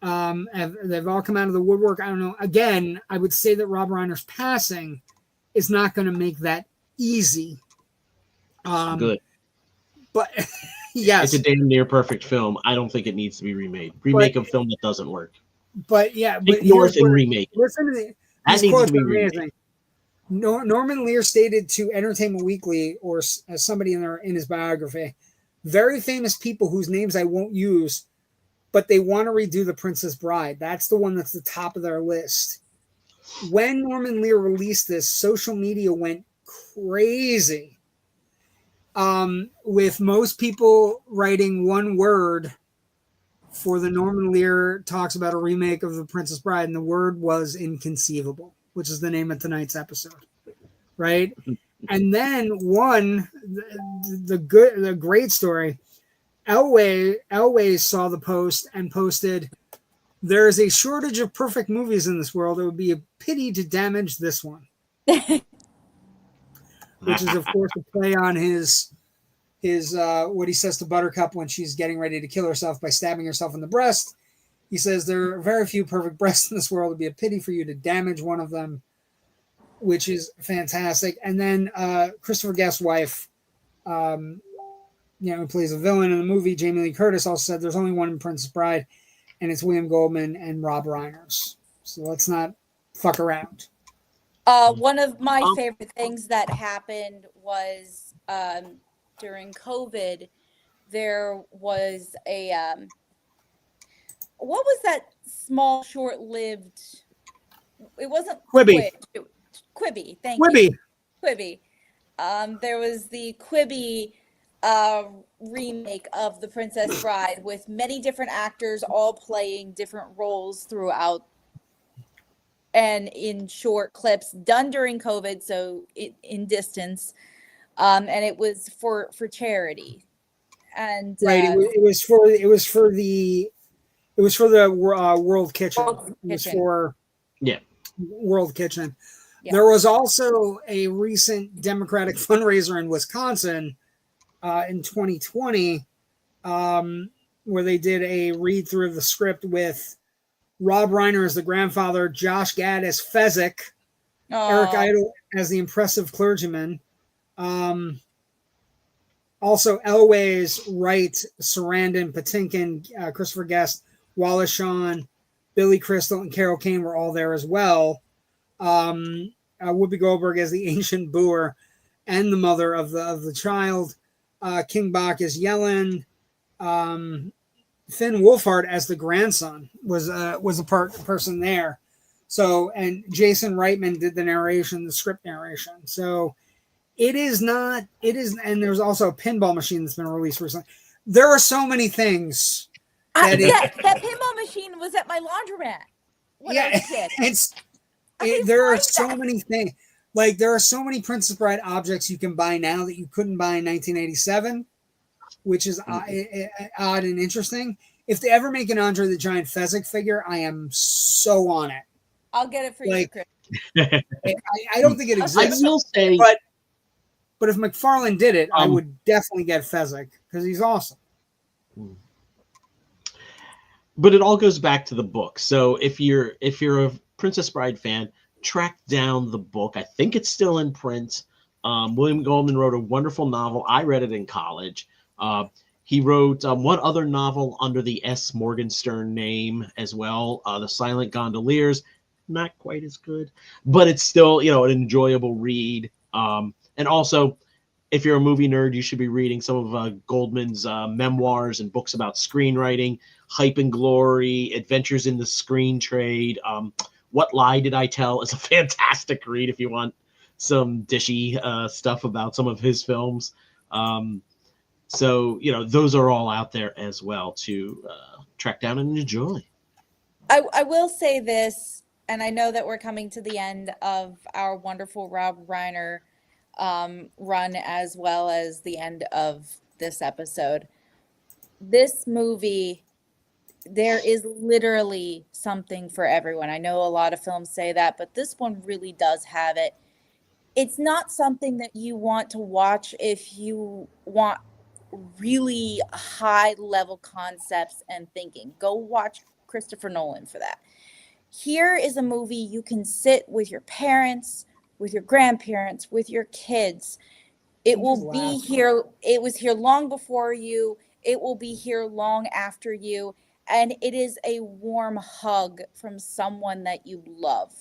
They've all come out of the woodwork. I don't know. Again, I would say that Rob Reiner's passing is not going to make that easy. Good. But yes. It's a damn near perfect film. I don't think it needs to be remade. Remake a film that doesn't work. But yeah. Take North and remake it. Listen to that needs to be remade. Norman Lear stated to Entertainment Weekly, or as somebody in his biography, very famous people whose names I won't use, but they want to redo The Princess Bride. That's the one that's the top of their list. When Norman Lear released this, social media went crazy. With most people writing one word for the Norman Lear talks about a remake of The Princess Bride, and the word was inconceivable, which is the name of tonight's episode, right? And then the great story, Elwes saw the post and posted, "There is a shortage of perfect movies in this world. It would be a pity to damage this one." Which is, of course, a play on his what he says to Buttercup when she's getting ready to kill herself by stabbing herself in the breast. He says, "There are very few perfect breasts in this world. It would be a pity for you to damage one of them," which is fantastic. And then Christopher Guest's wife, who plays a villain in the movie, Jamie Lee Curtis, also said there's only one Princess Bride, and it's William Goldman and Rob Reiner. So let's not fuck around. One of my favorite things that happened was during COVID, there was a what was that small, short-lived? It wasn't Quibi. Quibi. Thank Quibi. you. Quibi. There was the Quibi remake of The Princess Bride with many different actors all playing different roles throughout and in short clips done during COVID, so in distance, and it was for charity. And right, it was for the World Kitchen. It was for World Kitchen. Yeah. There was also a recent Democratic fundraiser in Wisconsin in 2020 where they did a read through of the script with Rob Reiner as the grandfather, Josh Gad as Fezzik, Eric Idle as the impressive clergyman. Also, Elwes, Wright, Sarandon, Patinkin, Christopher Guest, Wallace Shawn, Billy Crystal, and Carol Kane were all there as well. Whoopi Goldberg as the ancient Boer and the mother of the child. King Bach as Yellen. Finn Wolfhard as the grandson was a person there. So, and Jason Reitman did the narration, the script narration. So it is, and there's also a pinball machine that's been released recently. There are so many things. That pinball machine was at my laundromat. There are so many things. Like, there are so many Princess Bride objects you can buy now that you couldn't buy in 1987, which is odd and interesting. If they ever make an Andre the Giant Fezzik figure, I am so on it. I'll get it for you, Chris. I don't think it exists. I will say, but if McFarlane did it, I would definitely get Fezzik because he's awesome. But it all goes back to the book. So if you're a Princess Bride fan, track down the book. I think it's still in print. William Goldman wrote a wonderful novel. I read it in college. He wrote one other novel under the S. Morgenstern name as well, The Silent Gondoliers. Not quite as good, but it's still, an enjoyable read. And also, if you're a movie nerd, you should be reading some of Goldman's memoirs and books about screenwriting, Hype and Glory, Adventures in the Screen Trade. What Lie Did I Tell is a fantastic read if you want some dishy stuff about some of his films. So, those are all out there as well to track down and enjoy. I will say this, and I know that we're coming to the end of our wonderful Rob Reiner run, as well as the end of this episode. This movie, there is literally something for everyone. I know a lot of films say that, but this one really does have it. It's not something that you want to watch if you want really high level concepts and thinking. Go watch Christopher Nolan for that. Here is a movie you can sit with your parents, with your grandparents, with your kids. It will be here. It was here long before you. It will be here long after you. And it is a warm hug from someone that you love.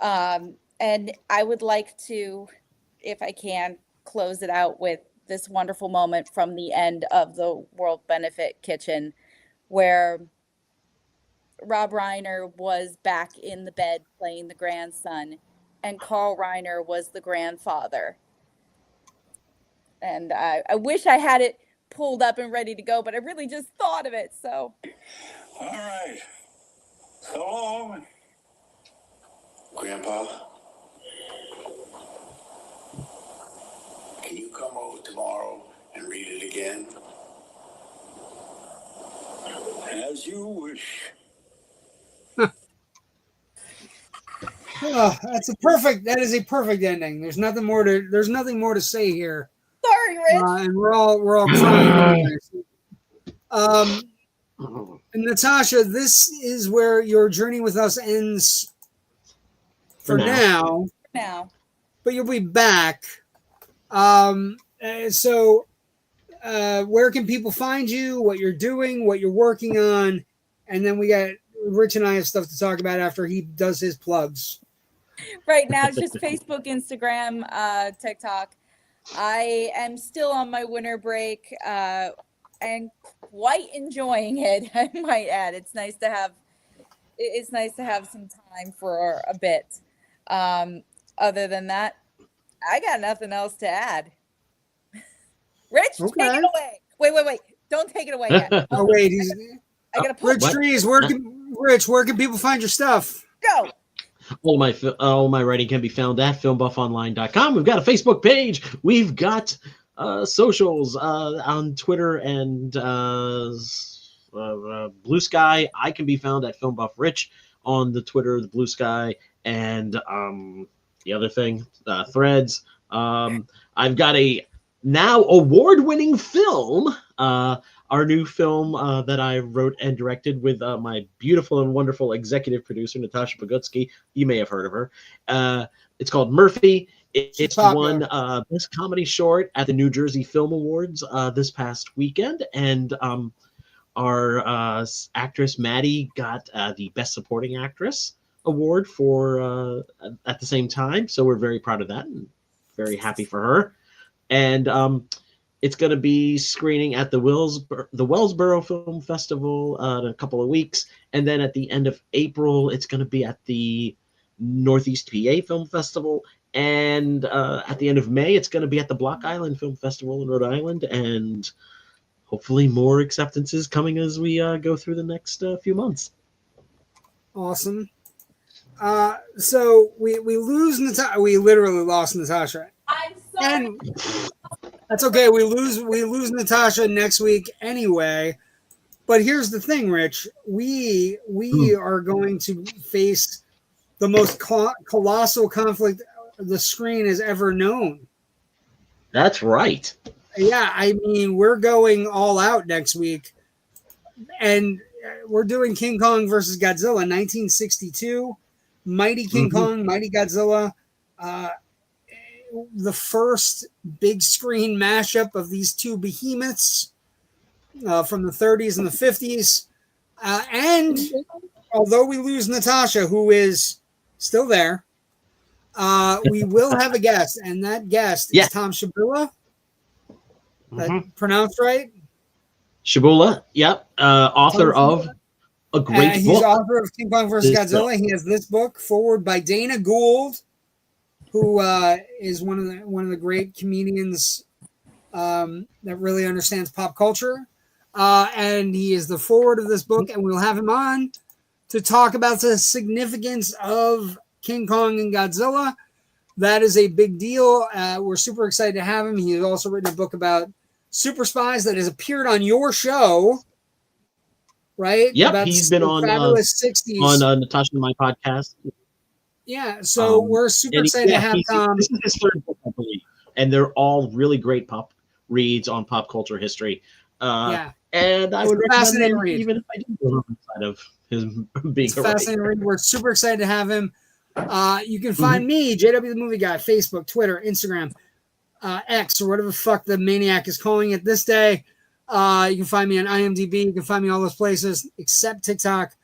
And I would like to, if I can, close it out with this wonderful moment from the end of the World Benefit Kitchen, where Rob Reiner was back in the bed playing the grandson, and Carl Reiner was the grandfather. And I wish I had it pulled up and ready to go, but I really just thought of it, so. All right. So long, Grandpa. Can you come over tomorrow and read it again? As you wish. That is a perfect ending. There's nothing more to say here. Sorry, Rich. And we're all crying. And Natasha, this is where your journey with us ends for now. But you'll be back. So where can people find you, what you're doing, what you're working on? And then we got Rich and I have stuff to talk about after he does his plugs. Right now, it's just Facebook, Instagram, TikTok. I am still on my winter break and quite enjoying it. I might add, it's nice to have some time for a bit. Other than that, I got nothing else to add. Rich, take it away. Wait. Don't take it away yet. Oh, wait. I gotta put Rich Drees, where can people find your stuff? Go. All my writing can be found at filmbuffonline.com. We've got a Facebook page. We've got socials on Twitter and Blue Sky. I can be found at Filmbuff Rich on the Twitter, the Blue Sky, and the other thing, Threads. I've got a now award-winning film, our new film that I wrote and directed with my beautiful and wonderful executive producer, NATASHA BOGUTZKI. You may have heard of her. It's called Murphy. It's won Best Comedy Short at the New Jersey Film Awards this past weekend, and our actress Maddie got the Best Supporting Actress award for at the same time. So we're very proud of that and very happy for her. And it's going to be screening at the Wellsboro Film Festival in a couple of weeks, and then at the end of April, it's going to be at the Northeast PA Film Festival. And at the end of May, it's going to be at the Block Island Film Festival in Rhode Island, and hopefully more acceptances coming as we go through the next few months. Awesome. So we lose Natasha. We literally lost Natasha. I'm sorry. And that's okay. We lose Natasha next week anyway. But here's the thing, Rich. We are going to face the most colossal conflict the screen has ever known. That's right. Yeah, I mean, we're going all out next week, and we're doing King Kong versus Godzilla, 1962, Mighty King Kong, Mighty Godzilla, the first big screen mashup of these two behemoths from the 30s and the 50s. And although we lose Natasha, who is still there, we will have a guest, and that guest is Tom Shabula. That pronounced right? Shabula, yep. Author of a great book. He's author of King Kong vs. Godzilla. He has this book, forward by Dana Gould, who is one of the great comedians that really understands pop culture. And he is the forward of this book, and we'll have him on to talk about the significance of King Kong and Godzilla. That is a big deal. We're super excited to have him. He has also written a book about super spies that has appeared on your show, right? Yep, he's been on Fabulous 60s on Natasha and my podcast. Yeah, so we're super excited to have Tom. This is his third book, I believe, and they're all really great pop reads on pop culture history. And I would recommend them even if I didn't go outside of him being a fascinating read. We're super excited to have him. You can find me, JW the Movie Guy, Facebook, Twitter, Instagram, X, or whatever the fuck the maniac is calling it this day. You can find me on IMDb. You can find me all those places except TikTok.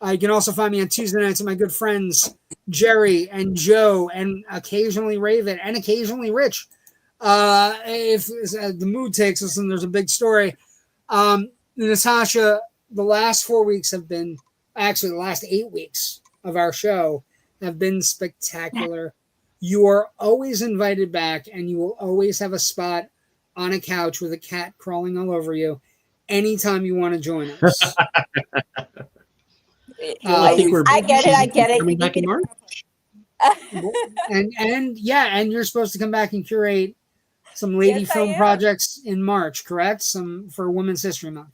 You can also find me on Tuesday nights with my good friends Jerry and Joe, and occasionally Raven, and occasionally Rich. If the mood takes us and there's a big story. Natasha, the last 4 weeks have been, actually the last 8 weeks of our show have been spectacular. You are always invited back, and you will always have a spot on a couch with a cat crawling all over you anytime you want to join us. I get it. Coming back in March. and you're supposed to come back and curate some lady film projects in March, correct? Some for Women's History Month.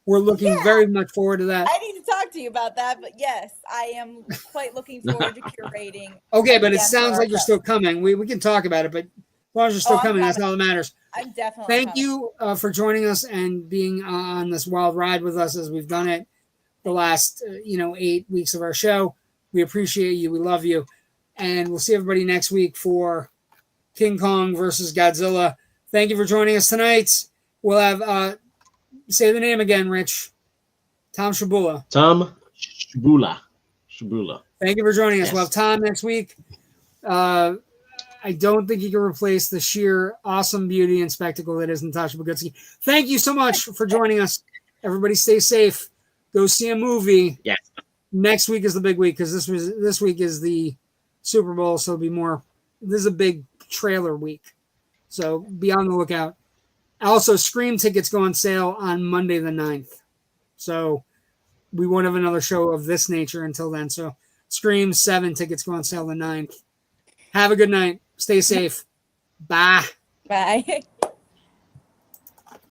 We're looking very much forward to that. I need to talk to you about that, but yes, I am quite looking forward to curating. Okay, but it sounds like you're still coming. We can talk about it, but as long as you're still coming, that's all that matters. I'm definitely Thank you for joining us and being on this wild ride with us as we've done it the last 8 weeks of our show. We appreciate you. We love you. And we'll see everybody next week for King Kong versus Godzilla. Thank you for joining us tonight. We'll have say the name again, Rich. Tom Shabula. Tom Shabula. Thank you for joining us. We'll have Tom next week. I don't think he can replace the sheer awesome beauty and spectacle that is Natasha BOGUTZKI. Thank you so much for joining us. Everybody stay safe. Go see a movie. Yes. Next week is the big week because this week is the Super Bowl, so it'll be more. This is a big trailer week, so be on the lookout. Also, Scream tickets go on sale on Monday the 9th, so we won't have another show of this nature until then. So Scream 7 tickets go on sale the 9th. Have a good night. Stay safe. Bye. Bye.